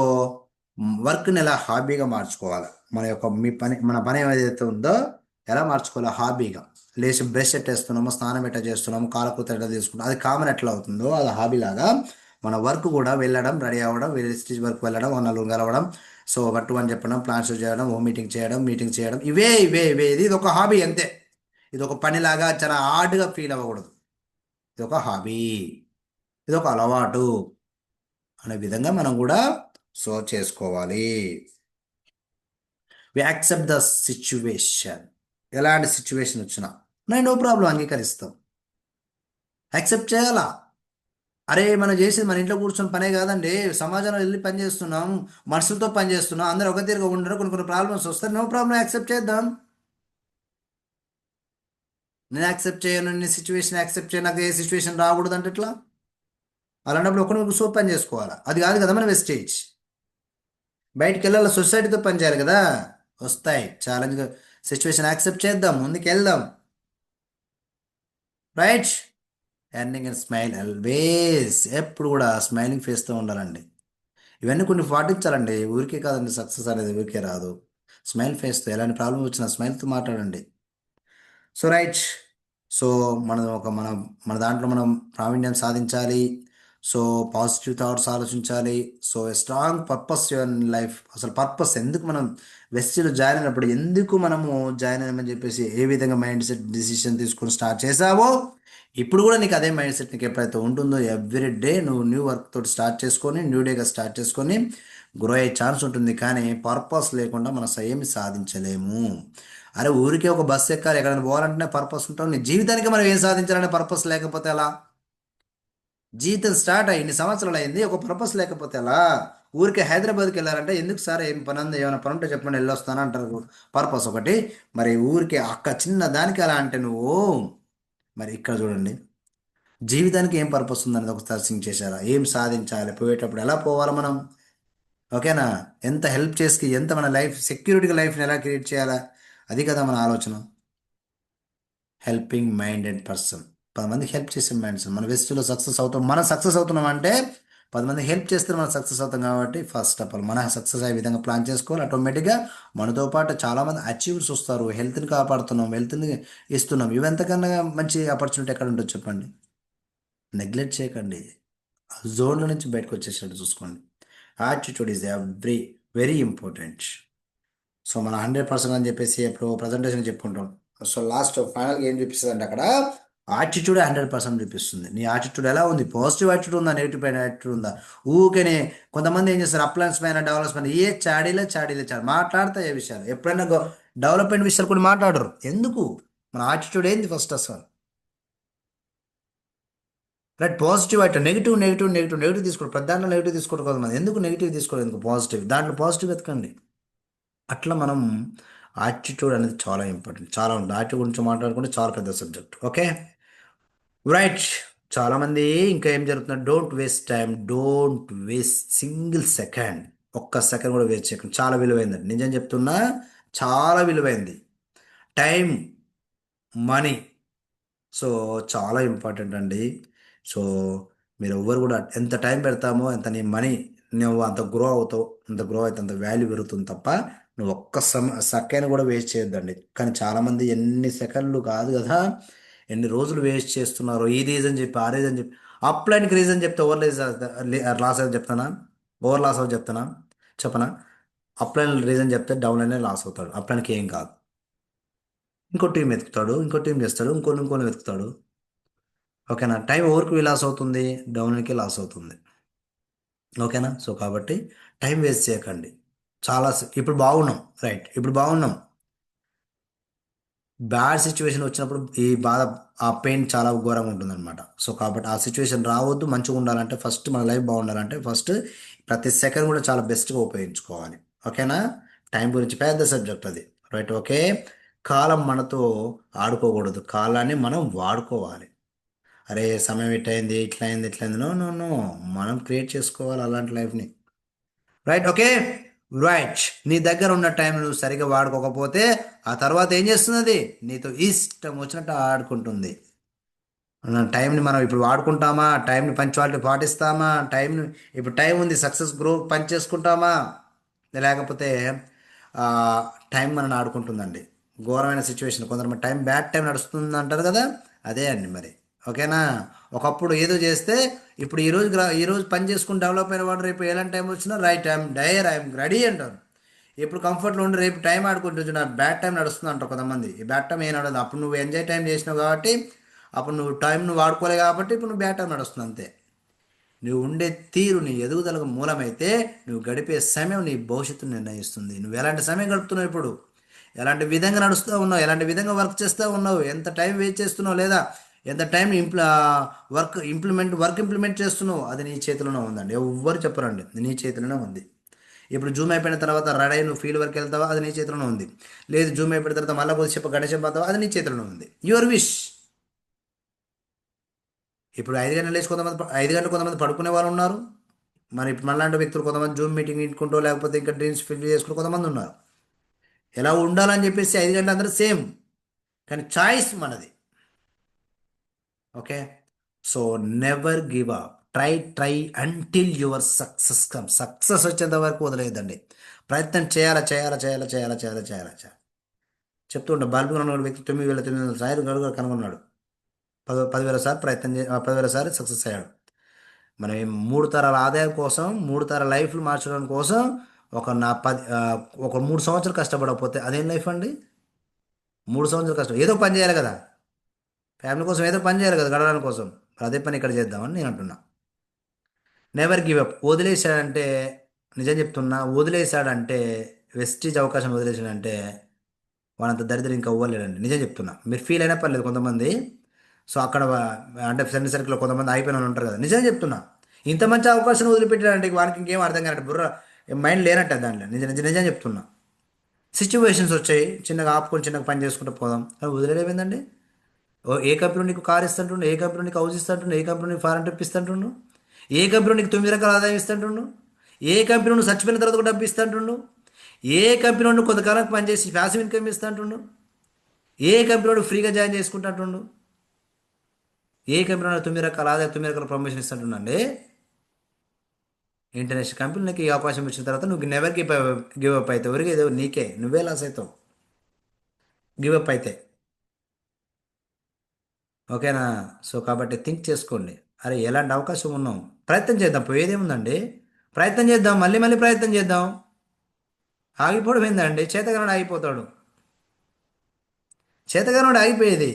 వర్క్ని ఎలా హాబీగా మార్చుకోవాలి, మన యొక్క మన పని ఏదైతే ఉందో ఎలా మార్చుకోవాలి హాబీగా. లేచి బ్రష్ ఎట్టేస్తున్నాము, స్నానం ఎట్లా చేస్తున్నాము, కాలకృత ఎట్లా తీసుకుంటాం, అది కామన్ ఎట్లా అవుతుందో అది హాబీ లాగా మన వర్క్ కూడా వెళ్ళడం, రెడీ అవ్వడం, వేరే స్టేజ్ వర్క్ వెళ్ళడం, ఒక నలుగురు కలవడం, సో 1 to 1 చెప్పడం, ప్లాన్స్ చేయడం, హోమ్ మీటింగ్ చేయడం, ఇవే ఇది ఒక హాబీ అంతే. ఇది ఒక పనిలాగా చాలా హార్డ్గా ఫీల్ అవ్వకూడదు. ఇది ఒక హాబీ, ఇది ఒక అలవాటు అనే విధంగా మనం కూడా సో చేసుకోవాలి. We accept the situation. ఎలాంటి సిచ్యువేషన్ వచ్చినా నేను నో ప్రాబ్లం అంగీకరిస్తాం. యాక్సెప్ట్ చేయాలా? అరే మనం చేసేది మన ఇంట్లో కూర్చొని పనే కాదండి, సమాజంలో వెళ్ళి పని చేస్తున్నాం, మనుషులతో పని చేస్తున్నాం, అందరూ ఒక తీరుగా ఉండరు, కొన్ని కొన్ని ప్రాబ్లమ్స్ వస్తాయి. నో ప్రాబ్లం, యాక్సెప్ట్ చేద్దాం. నేను యాక్సెప్ట్ చేయను, నేను సిచ్యువేషన్ యాక్సెప్ట్ చేయను, నాకు ఏ సిచ్యువేషన్ రాకూడదు అంటే ఎట్లా? అలాంటప్పుడు ఒకరికి సో పని చేసుకోవాలా? అది కాదు కదా మన వెస్టేజ్. బయటికి వెళ్ళాలి, సొసైటీతో పని చేయాలి కదా. వస్తాయి ఛాలెంజ్, సిచ్యువేషన్ యాక్సెప్ట్ చేద్దాం, ముందుకు వెళ్దాం. Right. Earning and smile always, ఎప్పుడు కూడా స్మైలింగ్ ఫేస్తో ఉండాలండి. ఇవన్నీ కొన్ని పాటించాలండి, ఊరికే కాదండి. సక్సెస్ అనేది ఊరికే రాదు. స్మైల్ ఫేస్తో ఎలాంటి ప్రాబ్లం వచ్చినా స్మైల్తో మాట్లాడండి. So right. సో మన మన దాంట్లో మనం ప్రావీణ్యం సాధించాలి. సో పాజిటివ్ థాట్స్ ఆలోచించాలి. So strong purpose your life. అసలు పర్పస్ ఎందుకు మనం వెస్టీలో జాయిన్ అయినప్పుడు ఎందుకు మనము జాయిన్ అయ్యామని చెప్పేసి ఏ విధంగా మైండ్ సెట్ డిసిషన్ తీసుకొని స్టార్ట్ చేసావో ఇప్పుడు కూడా నీకు అదే మైండ్ సెట్ నీకు ఎప్పుడైతే ఉంటుందో ఎవ్రీ డే నువ్వు న్యూ వర్క్ తోటి స్టార్ట్ చేసుకొని న్యూ డేగా స్టార్ట్ చేసుకొని గ్రో అయ్యే ఛాన్స్ ఉంటుంది. కానీ పర్పస్ లేకుండా మనం ఏమి సాధించలేము. అరే ఊరికే ఒక బస్సు ఎక్కాలి, ఎక్కడైనా పోవాలంటే పర్పస్ ఉంటాం. నీ జీవితానికి మనం ఏం సాధించాలనే పర్పస్ లేకపోతే ఎలా? జీవితం స్టార్ట్ అయ్యి ఇన్ని సంవత్సరాలు అయింది, ఒక పర్పస్ లేకపోతే ఎలా? ఊరికే హైదరాబాద్కి వెళ్ళారంటే ఎందుకు సార్, ఏం పని ఉంది, ఏమైనా పని ఉంటే చెప్పండి వెళ్ళొస్తాను అంటారు. పర్పస్ ఒకటి. మరి ఊరికే అక్క చిన్న దానికి ఎలా అంటే నువ్వు, మరి ఇక్కడ చూడండి, జీవితానికి ఏం పర్పస్ ఉందనేది ఒకసారి థింక్ చేశారా? ఏం సాధించాలి, పోయేటప్పుడు ఎలా పోవాలి మనం? ఓకేనా? ఎంత హెల్ప్ చేసి ఎంత మన లైఫ్ సెక్యూరిటీగా లైఫ్ని ఎలా క్రియేట్ చేయాలా, అది కదా మన ఆలోచన. హెల్పింగ్ మైండెడ్ పర్సన్, 10 మందికి హెల్ప్ చేసే మైండ్స్. మన వెస్ట్లో సక్సెస్ అవుతాం. మనం సక్సెస్ అవుతున్నాం అంటే 10 మందికి హెల్ప్ చేస్తే మనం సక్సెస్ అవుతాం. కాబట్టి ఫస్ట్ ఆఫ్ ఆల్ మన సక్సెస్ అయ్యే విధంగా ప్లాన్ చేసుకోవాలి. ఆటోమేటిక్గా మనతో పాటు చాలామంది అచీవర్స్ వస్తారు. హెల్త్ని కాపాడుతున్నాం, హెల్త్ని ఇస్తున్నాం, ఇవంతకన్నా మంచి ఆపర్చునిటీ ఎక్కడ ఉంటుంది చెప్పండి? నెగ్లెక్ట్ చేయకండి. జోన్ల నుంచి బయటకు వచ్చేసినట్టు చూసుకోండి. Attitude is very important. So మన 100% అని చెప్పేసి ఎప్పుడు ప్రజెంటేషన్ చెప్పుకుంటాం. సో లాస్ట్ ఫైనల్గా ఏం చూపిస్తుంది అంటే అక్కడ యాటిట్యూడ్ 100% చూపిస్తుంది. నీ యాటిట్యూడ్ ఎలా ఉంది? పాజిటివ్ యాటిట్యూడ్ ఉందా, నెగిటివ్ పైన యాటిట్యూడ్ ఉందా? ఊకనే కొంతమంది ఏం చేస్తారు, అప్లయన్స్ పైన డెవలప్మెంట్ పైన చాడీలే మాట్లాడతా. ఏ విషయాలు ఎప్పుడైనా డెవలప్మెంట్ విషయాలు కూడా మాట్లాడరు. ఎందుకు? మన యాటిట్యూడ్ ఏంది ఫస్ట్ అసలు? రైట్. పాజిటివ్ అయితే నెగిటివ్ తీసుకోవడం, ప్రతి దాంట్లో నెగిటివ్ తీసుకోవడం కదా. మనం ఎందుకు నెగిటివ్ తీసుకోవడం, ఎందుకు పాజిటివ్? దాంట్లో పాజిటివ్ వెతకండి. అట్లా మనం యాటిట్యూడ్ అనేది చాలా ఇంపార్టెంట్, చాలా ఉంటుంది. యాటిట్యూడ్ గురించి మాట్లాడుకుంటే చాలా పెద్ద సబ్జెక్ట్. Okay right. చాలామంది ఇంకా ఏం జరుగుతుంది, డోంట్ వేస్ట్ సింగిల్ సెకండ్. ఒక్క సెకండ్ కూడా వేస్ట్ చేయకండి. చాలా విలువైందండి, నిజం చెప్తున్నా, చాలా విలువైంది. టైం, మనీ, సో చాలా ఇంపార్టెంట్ అండి. సో మీరు ఎవ్వరు కూడా ఎంత టైం పెడతామో ఎంత నీ మనీ నువ్వు అంత గ్రో అవుతావు, అంత గ్రో అయితే అంత వాల్యూ పెరుగుతుంది తప్ప నువ్వు ఒక్క సెకండ్ కూడా వేస్ట్ చేయొద్దండి. కానీ చాలామంది ఎన్ని సెకండ్లు కాదు కదా, ఎన్ని రోజులు వేస్ట్ చేస్తున్నారు. ఈ రీజన్ చెప్పి ఆ రీజన్ చెప్పి అప్లైన్కి రీజన్ చెప్తే ఓవర్ లాస్ అవుతుంది చెప్తానా, ఓవర్ లాస్ అవుతుంది చెప్తానా, చెప్పనా? అప్లైన్ రీజన్ చెప్తే డౌన్ అనే లాస్ అవుతాడు. అప్లైన్కి ఏం కాదు. ఇంకో టీం వెతుకుతాడు, ఇంకో టీం చేస్తాడు, ఇంకోని వెతుకుతాడు. ఓకేనా? టైం ఎవరికి లాస్ అవుతుంది? డౌన్కి లాస్ అవుతుంది. ఓకేనా? సో కాబట్టి టైం వేస్ట్ చేయకండి. ఇప్పుడు బాగున్నాం, రైట్, ఇప్పుడు బాగున్నాం. బ్యాడ్ సిచ్యువేషన్ వచ్చినప్పుడు ఈ బాధ, ఆ పెయిన్ చాలా ఘోరంగా ఉంటుందన్నమాట. సో కాబట్టి ఆ సిచ్యువేషన్ రావద్దు. మంచిగా ఉండాలంటే ఫస్ట్ మన లైఫ్ బాగుండాలంటే ఫస్ట్ ప్రతి సెకండ్ కూడా చాలా బెస్ట్గా ఉపయోగించుకోవాలి. ఓకేనా? టైం గురించి పెద్ద సబ్జెక్ట్ అది. Right, okay. కాలం మనతో ఆడుకోకూడదు, కాలాన్ని మనం వాడుకోవాలి. అరే సమయం ఇట్లయింది, ఇట్లయింది, ఇట్లయింది, నో నో నో, మనం క్రియేట్ చేసుకోవాలి అలాంటి లైఫ్ని. Right, okay. రైట్. నీ దగ్గర ఉన్న టైం నువ్వు సరిగా వాడుకోకపోతే ఆ తర్వాత ఏం చేస్తున్నది? నీతో ఇష్టం వచ్చినట్టు ఆడుకుంటుంది. టైంని మనం ఇప్పుడు వాడుకుంటామా? టైంని పంచువాలిటీ పాటిస్తామా? టైంని, ఇప్పుడు టైం ఉంది సక్సెస్ గ్రో పని చేసుకుంటామా? లేకపోతే ఆ, టైం మనల్ని ఆడుకుంటుందండి. ఘోరమైన సిచ్యువేషన్. కొందరు టైం బ్యాడ్ టైం నడుస్తుంది అంటారు కదా, అదే అండి మరి. ఓకేనా? ఒకప్పుడు ఏదో చేస్తే ఇప్పుడు ఈ రోజు పని చేసుకుని డెవలప్ అయిన వాడు రేపు ఎలాంటి టైం వచ్చినా రైట్ ఐఎమ్ రెడీ అంటారు. ఇప్పుడు కంఫర్ట్లో ఉండి రేపు టైం ఆడుకుంటున్నా బ్యాడ్ టైం నడుస్తుంది అంటారు కొంతమంది. ఈ బ్యాడ్ టైం ఏం నడదు. అప్పుడు నువ్వు ఎంజాయ్ టైం చేసినావు కాబట్టి, అప్పుడు నువ్వు టైం నువ్వు వాడుకోలే కాబట్టి ఇప్పుడు నువ్వు బ్యాడ్ టైం నడుస్తుంది అంతే. నువ్వు ఉండే తీరు నీ ఎదుగుదలకు మూలమైతే నువ్వు గడిపే సమయం నీ భవిష్యత్తును నిర్ణయిస్తుంది. నువ్వు ఎలాంటి సమయం గడుపుతున్నావు ఇప్పుడు, ఎలాంటి విధంగా నడుస్తూ ఉన్నావు, ఎలాంటి విధంగా వర్క్ చేస్తూ ఉన్నావు, ఎంత టైం వేస్ట్ చేస్తున్నావు, లేదా ఎంత టైం వర్క్ ఇంప్లిమెంట్ చేస్తున్నావు, అది నీ చేతిలోనే ఉందండి. ఎవ్వరు చెప్పరండి, నీ చేతిలోనే ఉంది. ఇప్పుడు జూమ్ అయిపోయిన తర్వాత రెడీ నువ్వు ఫీల్డ్ వర్క్ వెళ్తావా, అది నీ చేతిలోనే ఉంది. లేదు జూమ్ అయిపోయిన తర్వాత మళ్ళీ కొద్దిసేపు గడిచేపు పోతావా, అది నీ చేతిలోనే ఉంది. Your wish. ఇప్పుడు 5 గంటలు లేచి కొంతమంది 5 గంటలు కొంతమంది పడుకునే వాళ్ళు ఉన్నారు. మరి ఇప్పుడు మనలాంటి వ్యక్తులు కొంతమంది జూమ్ మీటింగ్ ఇంటుకుంటూ లేకపోతే ఇంకా డ్రీమ్స్ ఫిల్ చేసుకుంటూ కొంతమంది ఉన్నారు. ఎలా ఉండాలని చెప్పేసి 5 గంటలు అందరూ సేమ్, కానీ చాయిస్ మనది. Okay. So never give up. Try until your success come. Success వచ్చేంత వరకు వదిలేయద్దండి. ప్రయత్నం చేయాలా చేయాలా చేయాలా చేయాలా చేయాలా చేయాలా చేయాలి. చెప్తూ ఉంటాం. బల్బు కనుగొన్న వ్యక్తి 9,900 సార్లు గడుగు కనుగొన్నాడు. 10,000 సార్లు 10,000 సార్లు సక్సెస్ అయ్యాడు. మనం ఈ 3 తరాల ఆదాయం కోసం, 3 తరాల లైఫ్లు మార్చడం కోసం ఒక నా పది ఒక 3 సంవత్సరాలు కష్టపడకపోతే అదేం లైఫ్ అండి? 3 సంవత్సరాలు కష్టం, ఏదో పని చేయాలి కదా, ఫ్యామిలీ కోసం ఏదో పని చేయాలి కదా, గడవడానికి కోసం. అదే పని ఇక్కడ చేద్దామని నేను అంటున్నా. Never give up. వదిలేశాడంటే, నిజం చెప్తున్నా, వదిలేశాడంటే, వెస్టీజ్ అవకాశం వదిలేశాడంటే వాడంత దరిద్రం ఇంకా అవ్వలేడండి. నిజం చెప్తున్నా. మీరు ఫీల్ అయినా పర్లేదు కొంతమంది. సో అక్కడ అంటే ఫ్రెండ్ సర్కిల్లో కొంతమంది అయిపోయిన వాళ్ళు ఉంటారు కదా, నిజం చెప్తున్నా. ఇంత మంచి అవకాశం వదిలిపెట్టాడంటే వానికి ఇంకేం అర్థం కానట్టు, బుర్ర మైండ్ లేనట్టు దాంట్లో. నిజం నిజం నిజం చెప్తున్నా. సిచ్యువేషన్స్ వచ్చాయి, చిన్నగా ఆపుకొని చిన్నగా పని చేసుకుంటూ పోదాం, అది వదిలేదేమైందండి? ఏ కంపెనీ నీకు కార్ ఇస్తుంటుండు, ఏ కంపెనీ నీకు హౌస్ ఇస్తుంటుండు, ఏ కంపెనీ నీకు ఫారెన్ ట్రిప్ ఇస్తుంటుండు, ఏ కంపెనీ నీకు 9 రకాల ఆదాయం ఇస్తుంటుండు, ఏ కంపెనీ నువ్వు చచ్చిపోయిన తర్వాత కూడా డబ్బు ఇస్తుంటుండు, ఏ కంపెనీ నువ్వు కొంతకాలం పనిచేసి ప్యాసివ్ ఇన్కమ్ ఇస్తుంటుండు, ఏ కంపెనీ వాడు ఫ్రీగా జాయిన్ చేసుకుంటుంటుండు, ఏ కంపెనీ వాడు 9 రకాల ఆదాయం 9 రకాల ప్రమోషన్ ఇస్తుంటుండండి. ఇంటర్నేషనల్ కంపెనీలకి ఈ అవకాశం ఇచ్చిన తర్వాత నువ్వు నెవర్ గివ్ అప్ అవుతావు. ఎవరికి ఏదో నీకే నువ్వే లాస్ అవుతావు గివ్ అప్ అయితే. ఓకేనా? సో కాబట్టి థింక్ చేసుకోండి. అరే ఎలాంటి అవకాశం ఉన్నాం, ప్రయత్నం చేద్దాం, పోయేదేముందండి. ప్రయత్నం చేద్దాం, మళ్ళీ మళ్ళీ ప్రయత్నం చేద్దాం. ఆగిపోవడం ఏందండి? చేతగానోడు ఆగిపోతాడు. చేతగానోడు ఆగిపోయేది.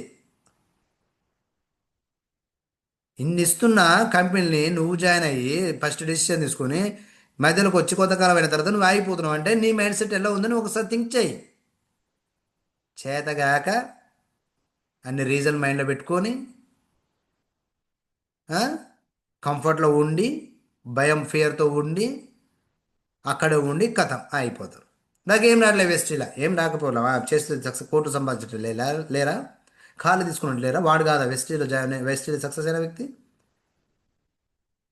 ఇన్ని ఇస్తున్న కంపెనీని నువ్వు జాయిన్ అయ్యి ఫస్ట్ డెసిషన్ తీసుకొని మధ్యలోకి వచ్చి కొంతకాలం అయిన తర్వాత నువ్వు ఆగిపోతున్నావు అంటే నీ మైండ్ సెట్ ఎలా ఉందని ఒకసారి థింక్ చేయి. చేతగాక అన్ని రీజన్ మైండ్లో పెట్టుకొని కంఫర్ట్లో ఉండి, భయం ఫియర్తో ఉండి, అక్కడే ఉండి కథం అయిపోతారు. నాకేం రాట్లే వెస్ట్, ఇలా ఏం రాకపోలే చేస్తే సక్సెస్ కోర్టు సంపాదించట్లే లేరా, ఖాళీ తీసుకున్నట్టు లేరా, వాడు కాదా వెస్టీలో జాయిన్ వెస్టీలో సక్సెస్ అయిన వ్యక్తి?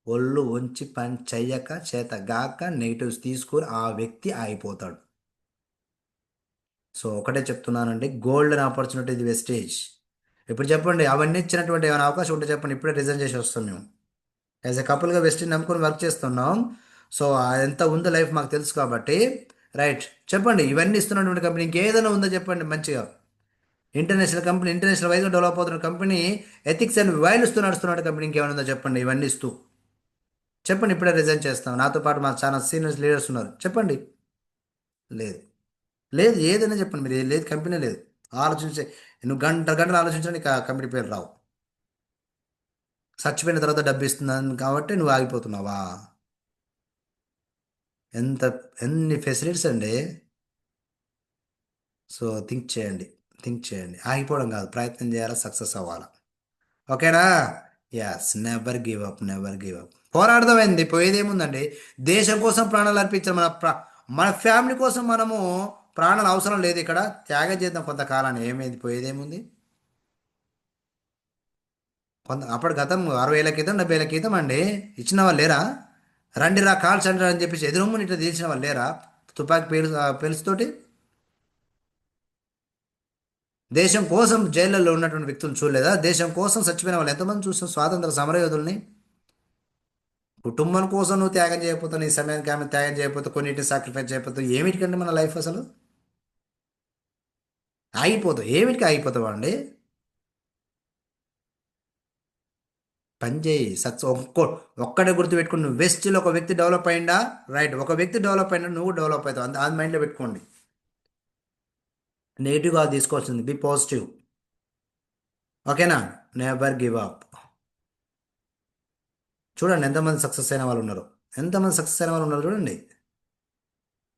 ఒళ్ళు వంచి పని చెయ్యక చేతగాక నెగిటివ్స్ తీసుకొని ఆ వ్యక్తి ఆగిపోతాడు. సో ఒకటే చెప్తున్నానండి, గోల్డెన్ ఆపర్చునిటీ ఇది వెస్టేజ్. ఇప్పుడు చెప్పండి, అవన్నీ ఇచ్చినటువంటి ఏమైనా అవకాశం ఉంటే చెప్పండి, ఇప్పుడే రిజైన్ చేసి వస్తాం మేము. యాజ్ ఎ కపుల్గా వెస్టేజ్ నమ్ముకొని వర్క్ చేస్తున్నాం. సో ఎంత ఉందో లైఫ్ మాకు తెలుసు కాబట్టి రైట్. చెప్పండి, ఇవన్నీ ఇస్తున్నటువంటి కంపెనీ ఇంకేదైనా ఉందో చెప్పండి మంచిగా. ఇంటర్నేషనల్ కంపెనీ, ఇంటర్నేషనల్ వైజ్గా డెవలప్ అవుతున్న కంపెనీ, ఎథిక్స్ అండ్ వాల్యూస్తో నడుస్తున్న కంపెనీ ఇంకేమైనా ఉందో చెప్పండి. ఇవన్నీ ఇస్తూ చెప్పండి, ఇప్పుడే రిజైన్ చేస్తాం. నాతో పాటు మా చాలా సీనియర్స్ లీడర్స్ ఉన్నారు, చెప్పండి. లేదు, లేదు, ఏదైనా చెప్పండి మీరు. లేదు, కంపెనీ లేదు. ఆలోచించే, నువ్వు గంట గంటలు ఆలోచించడానికి కంపెనీ పేరు రావు. చచ్చిపోయిన తర్వాత డబ్బు ఇస్తుందని కాబట్టి నువ్వు ఆగిపోతున్నావా? ఎంత, ఎన్ని ఫెసిలిటీస్ అండి. సో థింక్ చేయండి, థింక్ చేయండి. ఆగిపోవడం కాదు, ప్రయత్నం చేయాలా, సక్సెస్ అవ్వాలా. ఓకేనా? Yes, never give up, never give up. పోరాడదామైంది, పోయేదేముందండి. దేశం కోసం ప్రాణాలు అర్పించారు. మన ఫ్యామిలీ కోసం మనము ప్రాణాలు అవసరం లేదు ఇక్కడ, త్యాగం చేద్దాం కొంతకాలాన్ని. ఏమైంది, పోయేదేముంది. అప్పటి గతం 60 ఏళ్ల క్రితం, 70 ఏళ్ల క్రితం అండి. ఇచ్చిన వాళ్ళు లేరా? రండి రా కాల్ సెంటర్ అని చెప్పేసి ఎదురుమ్మని ఇట్లా తీసిన వాళ్ళు లేరా? తుపాకీ పేలుస్తోటి. దేశం కోసం జైళ్ళల్లో ఉన్నటువంటి వ్యక్తులను చూడలేదా? దేశం కోసం చచ్చిపోయిన వాళ్ళు ఎంతమంది చూసాం, స్వాతంత్ర సమరయోధుల్ని. కుటుంబం కోసం నువ్వు త్యాగం చేయకపోతే, నీ సమయానికి ఆమె త్యాగం చేయకపోతే, కొన్నిటిని సాక్రిఫైస్ చేయకపోతే ఏమిటికండి మన లైఫ్ అసలు? ఆగిపోతావు, ఏమిటికి ఆగిపోతావు అండి. పని చేయి, సక్సెస్. ఒక్కడే గుర్తుపెట్టుకుని, నువ్వు వెస్ట్లో ఒక వ్యక్తి డెవలప్ అయిందా, రైట్, ఒక వ్యక్తి డెవలప్ అయినా నువ్వు డెవలప్ అవుతావు. అంత అది మైండ్లో పెట్టుకోండి. నెగిటివ్గా తీసుకోవాల్సింది, బి పాజిటివ్. ఓకేనా? Never give up. చూడండి ఎంతమంది సక్సెస్ అయిన వాళ్ళు ఉన్నారు, ఎంతమంది సక్సెస్ అయిన వాళ్ళు ఉన్నారు చూడండి,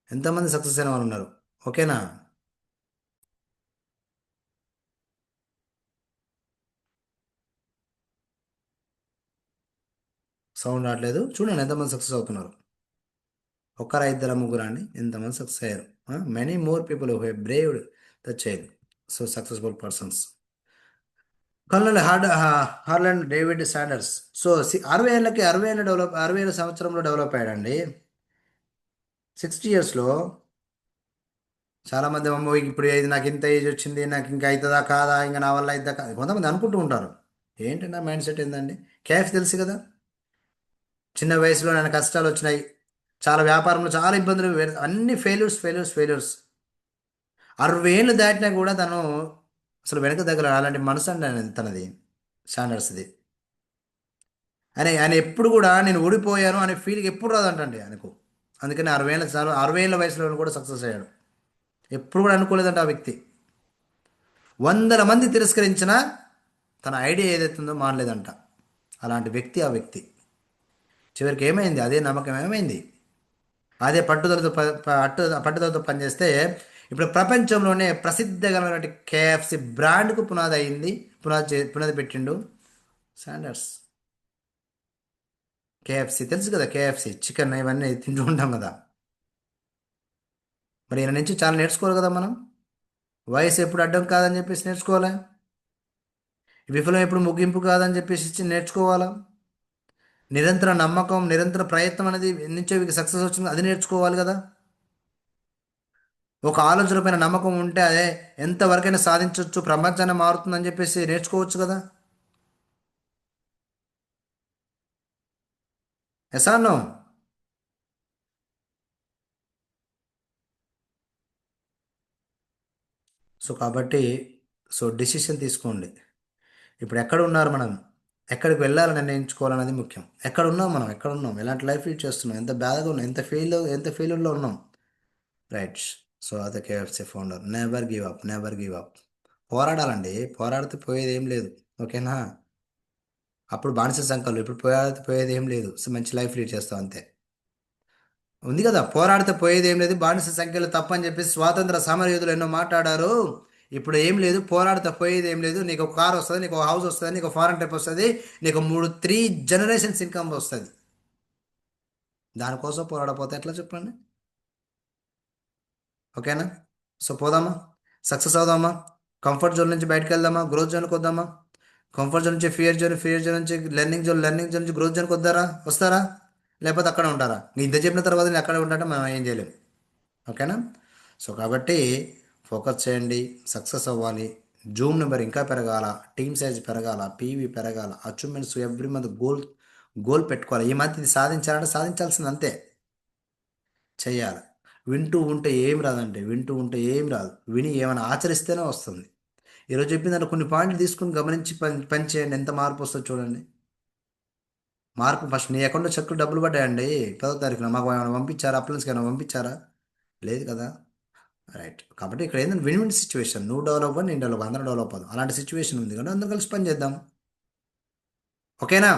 ఎంతమంది సక్సెస్ అయిన వాళ్ళు ఉన్నారు. ఓకేనా? సౌండ్ రావట్లేదు, చూడండి ఎంతమంది సక్సెస్ అవుతున్నారు. ఒకరా, ఇద్దరు, ముగ్గురు అండి, ఎంతమంది సక్సెస్ అయ్యారు. Many more people who have braved the child, so successful persons. Colonel Harland David Sanders. So 60 ఏళ్ళకి, 60 ఏళ్ళ డెవలప్, 60 ఏళ్ళ సంవత్సరంలో డెవలప్ అయ్యాడండి. 60 ఇయర్స్లో. చాలామంది అమ్మో ఇప్పుడు ఇది నాకు ఇంత ఏజ్ వచ్చింది, నాకు ఇంకా అవుతుందా కాదా, ఇంకా నా వల్ల అవుతుందా కాదా, కొంతమంది అనుకుంటూ ఉంటారు. ఏంటి నా మైండ్ సెట్ ఏందండి? కేఫ్ తెలుసు కదా. చిన్న వయసులో నాకు కష్టాలు వచ్చినాయి, చాలా వ్యాపారంలో చాలా ఇబ్బందులు, అన్ని ఫెయిల్యూర్స్, ఫెయిల్యూర్స్, ఫెయిల్యూర్స్. 60 ఏళ్ళు దాటినా కూడా తను అసలు వెనక దగ్గర అలాంటి మనసు అండి తనది, శాండర్స్ది. ఆయన ఎప్పుడు కూడా నేను ఓడిపోయాను అనే ఫీలింగ్ ఎప్పుడు రాదంటండి ఆయనకు. అందుకని 60 ఏళ్ళ వయసులో కూడా సక్సెస్ అయ్యాడు. ఎప్పుడు కూడా అనుకోలేదంట ఆ వ్యక్తి. 100 మంది తిరస్కరించినా తన ఐడియా ఏదైతుందో మానలేదంట. అలాంటి వ్యక్తి ఆ వ్యక్తి. చివరికి ఏమైంది, అదే నమ్మకం ఏమైంది, అదే పట్టుదలతో పట్టుదలతో పనిచేస్తే ఇప్పుడు ప్రపంచంలోనే ప్రసిద్ధమైనటువంటి కేఎఫ్సి బ్రాండ్కు పునాది అయింది, పునాది పెట్టిండు శాండర్స్. కేఎఫ్సి తెలుసు కదా, కేఎఫ్సి చికెన్ ఇవన్నీ తింటూ ఉంటాం కదా. మరి ఈయన నుంచి చాలా నేర్చుకోవాలి కదా మనం. వయసు ఎప్పుడు అడ్డం కాదని చెప్పేసి నేర్చుకోవాలి, విఫలం ఎప్పుడు ముగింపు కాదని చెప్పేసి నేర్చుకోవాలా. నిరంతర నమ్మకం, నిరంతర ప్రయత్నం అనేది నుంచే సక్సెస్ వచ్చింది, అది నేర్చుకోవాలి కదా. ఒక ఆలోచన పైన నమ్మకం ఉంటే అదే ఎంతవరకైనా సాధించవచ్చు, ప్రపంచాన్ని మారుతుందని చెప్పేసి నేర్చుకోవచ్చు కదా. ఎసానో. సో కాబట్టి, సో డిసిషన్ తీసుకోండి. ఇప్పుడు ఎక్కడ ఉన్నారు మనం, ఎక్కడికి వెళ్ళాలని నిర్ణయించుకోవాలనేది ముఖ్యం. ఎక్కడ ఉన్నాం మనం, ఎక్కడ ఉన్నాం, ఎలాంటి లైఫ్ లీడ్ చేస్తున్నాం, ఎంత బాధగా ఉన్నాం, ఎంత ఫెయిల్యూర్లో ఉన్నాం. రైట్. సో అదే KFC founder, never give up, never give up. పోరాడాలండి, పోరాడితే పోయేది ఏం లేదు. ఓకేనా? అప్పుడు బానిస సంఖ్యలు, ఇప్పుడు పోరాడితే పోయేది ఏం లేదు. సో మంచి లైఫ్ లీడ్ చేస్తాం అంతే. ఉంది కదా, పోరాడితే పోయేది ఏం లేదు, బానిస సంఖ్యలు తప్పని చెప్పేసి స్వాతంత్ర సమరయోధులు ఎన్నో మాట్లాడారు. ఇప్పుడు ఏం లేదు, పోరాడితే పోయేది ఏం లేదు. నీకు ఒక కార్ వస్తుంది, నీకు ఒక హౌస్ వస్తుంది, నీకు ఫారెన్ ట్రిప్ వస్తుంది, నీకు 3 జనరేషన్స్ ఇన్కమ్ వస్తుంది. దానికోసం పోరాడపోతే ఎట్లా చెప్పండి. ఓకేనా? సో పోదామా, సక్సెస్ అవుదామా, కంఫర్ట్ జోన్ నుంచి బయటకు వెళ్దామా, గ్రోత్ జోన్కి వద్దామా. కంఫర్ట్ జోన్ నుంచి ఫియర్ జోన్ నుంచి లెర్నింగ్ జోన్ నుంచి గ్రోత్ జోన్కి వస్తారా, లేకపోతే అక్కడ ఉంటారా? ఇంత చెప్పిన తర్వాత నేను అక్కడ ఉంటాంటే మనం ఏం చేయలేము. ఓకేనా? సో కాబట్టి ఫోకస్ చేయండి, సక్సెస్ అవ్వాలి. జూమ్ నెంబర్ ఇంకా పెరగాల, టీమ్ సైజ్ పెరగాల, పీవీ పెరగాల, అచీవ్మెంట్స్ ఎవ్రీ మంత్ గోల్ పెట్టుకోవాలి. ఈ మంత్ ఇది సాధించాలంటే సాధించాల్సింది అంతే. చేయాలి. వింటూ ఉంటే ఏం రాదండి, వింటూ ఉంటే ఏం రాదు, విని ఏమైనా ఆచరిస్తేనే వస్తుంది. ఈరోజు చెప్పిన దాంట్లో కొన్ని పాయింట్లు తీసుకుని గమనించి పని చేయండి, ఎంత మార్పు వస్తుందో చూడండి. మార్పు ఫస్ట్ నీ అకౌంట్లో చెక్కులు డబ్బులు పడ్డాయండి 10వ తారీఖున, మాకు ఏమైనా పంపించారా? అప్లయన్స్కి ఏమైనా పంపించారా? లేదు కదా. రైట్. కాబట్టి ఇక్కడ ఏంటంటే విన్ విన్ సిచ్యువేషన్, నువ్వు డెవలప్ అవ్వ, నేను డెవలప్, అందరూ డెవలప్ అవుతాం, అలాంటి సిచ్యువేషన్ ఉంది కాబట్టి అందరూ కలిసి పని చేద్దాం. ఓకేనా?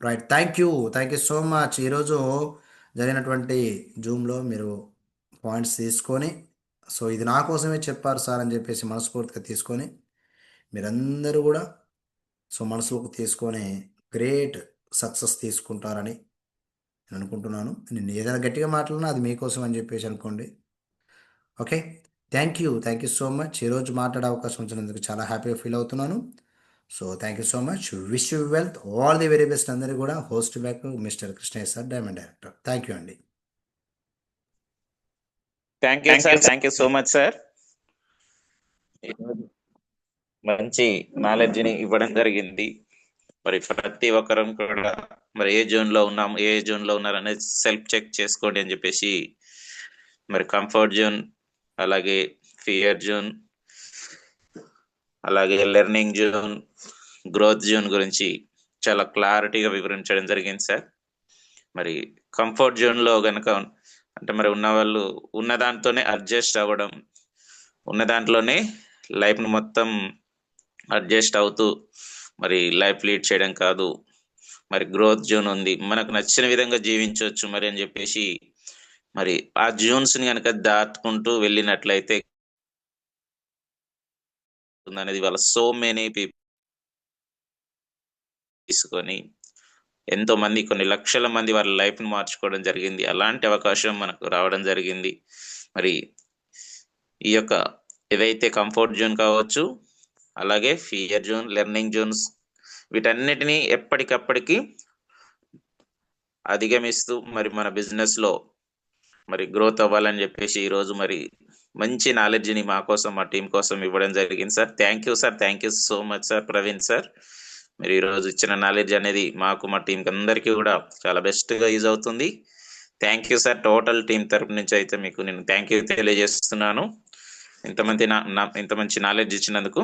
Right. Thank you so much. ఈరోజు జరిగినటువంటి జూమ్లో మీరు పాయింట్స్ తీసుకొని, సో ఇది నా కోసమే చెప్పారు సార్ అని చెప్పేసి మనస్ఫూర్తిగా తీసుకొని మీరందరూ కూడా సో మనసులోకి తీసుకొని గ్రేట్ సక్సెస్ తీసుకుంటారని నేను అనుకుంటున్నాను. నేను ఏదైనా గట్టిగా మాట్లాడినా అది మీకోసం అని చెప్పేసి అనుకోండి. Okay. Thank you so much. ఈరోజు మాట్లాడే అవకాశం వచ్చినందుకు చాలా హ్యాపీగా ఫీల్ అవుతున్నాను. So thank you so much. Wish you wealth, all the very best అందరికీ కూడా. Host back mister Krishnaiah sir, diamond director. Thank you అండి. Thank you sir, thank you so much sir. మంచి నాలెడ్జ్ ని ఇవ్వడం జరిగింది. మరి ప్రతి ఒక్కరం కూడా మరి ఏ జోన్ లో ఉన్నాం, ఏ జోన్ లో ఉన్నారు అనేది సెల్ఫ్ చెక్ చేసుకోండి అని చెప్పేసి, మరి కంఫర్ట్ జోన్, అలాగే ఫియర్ జోన్, అలాగే లెర్నింగ్ జోన్, గ్రోత్ జోన్ గురించి చాలా క్లారిటీగా వివరించడం జరిగింది సార్. మరి కంఫర్ట్ జోన్ లో గనక అంటే మరి ఉన్న వాళ్ళు ఉన్న దాంట్లోనే అడ్జస్ట్ అవ్వడం, ఉన్న దాంట్లోనే లైఫ్ ను మొత్తం అడ్జస్ట్ అవుతూ మరి లైఫ్ లీడ్ చేయడం కాదు. మరి గ్రోత్ జోన్ ఉంది, మనకు నచ్చిన విధంగా జీవించవచ్చు మరి అని చెప్పేసి, మరి ఆ జోన్స్ ని కనుక దాటుకుంటూ వెళ్ళినట్లయితే అనేది వాళ్ళ సో మెనీ పీపుల్ తీసుకొని ఎంతో మంది, కొన్ని లక్షల మంది వాళ్ళ లైఫ్ ని మార్చుకోవడం జరిగింది. అలాంటి అవకాశం మనకు రావడం జరిగింది. మరి ఈ యొక్క ఏవైతే కంఫర్ట్ జోన్ కావచ్చు, అలాగే ఫియర్ జోన్, లెర్నింగ్ జోన్స్, వీటన్నిటిని ఎప్పటికప్పటికి అధిగమిస్తూ మరి మన బిజినెస్ లో మరి గ్రోత్ అవ్వాలని చెప్పేసి ఈరోజు మరి మంచి నాలెడ్జ్ ని మా కోసం, మా టీం కోసం ఇవ్వడం జరిగింది sir. Thank you sir, thank you so much sir Praveen sir. మీరు ఈరోజు ఇచ్చిన నాలెడ్జ్ అనేది మాకు, మా టీంకి అందరికీ కూడా చాలా బెస్ట్ గా యూజ్ అవుతుంది. Thank you sir. Total team తరపు నుంచి అయితే మీకు నేను థ్యాంక్ యూ తెలియజేస్తున్నాను, ఇంత మంచి నాలెడ్జ్ ఇచ్చినందుకు.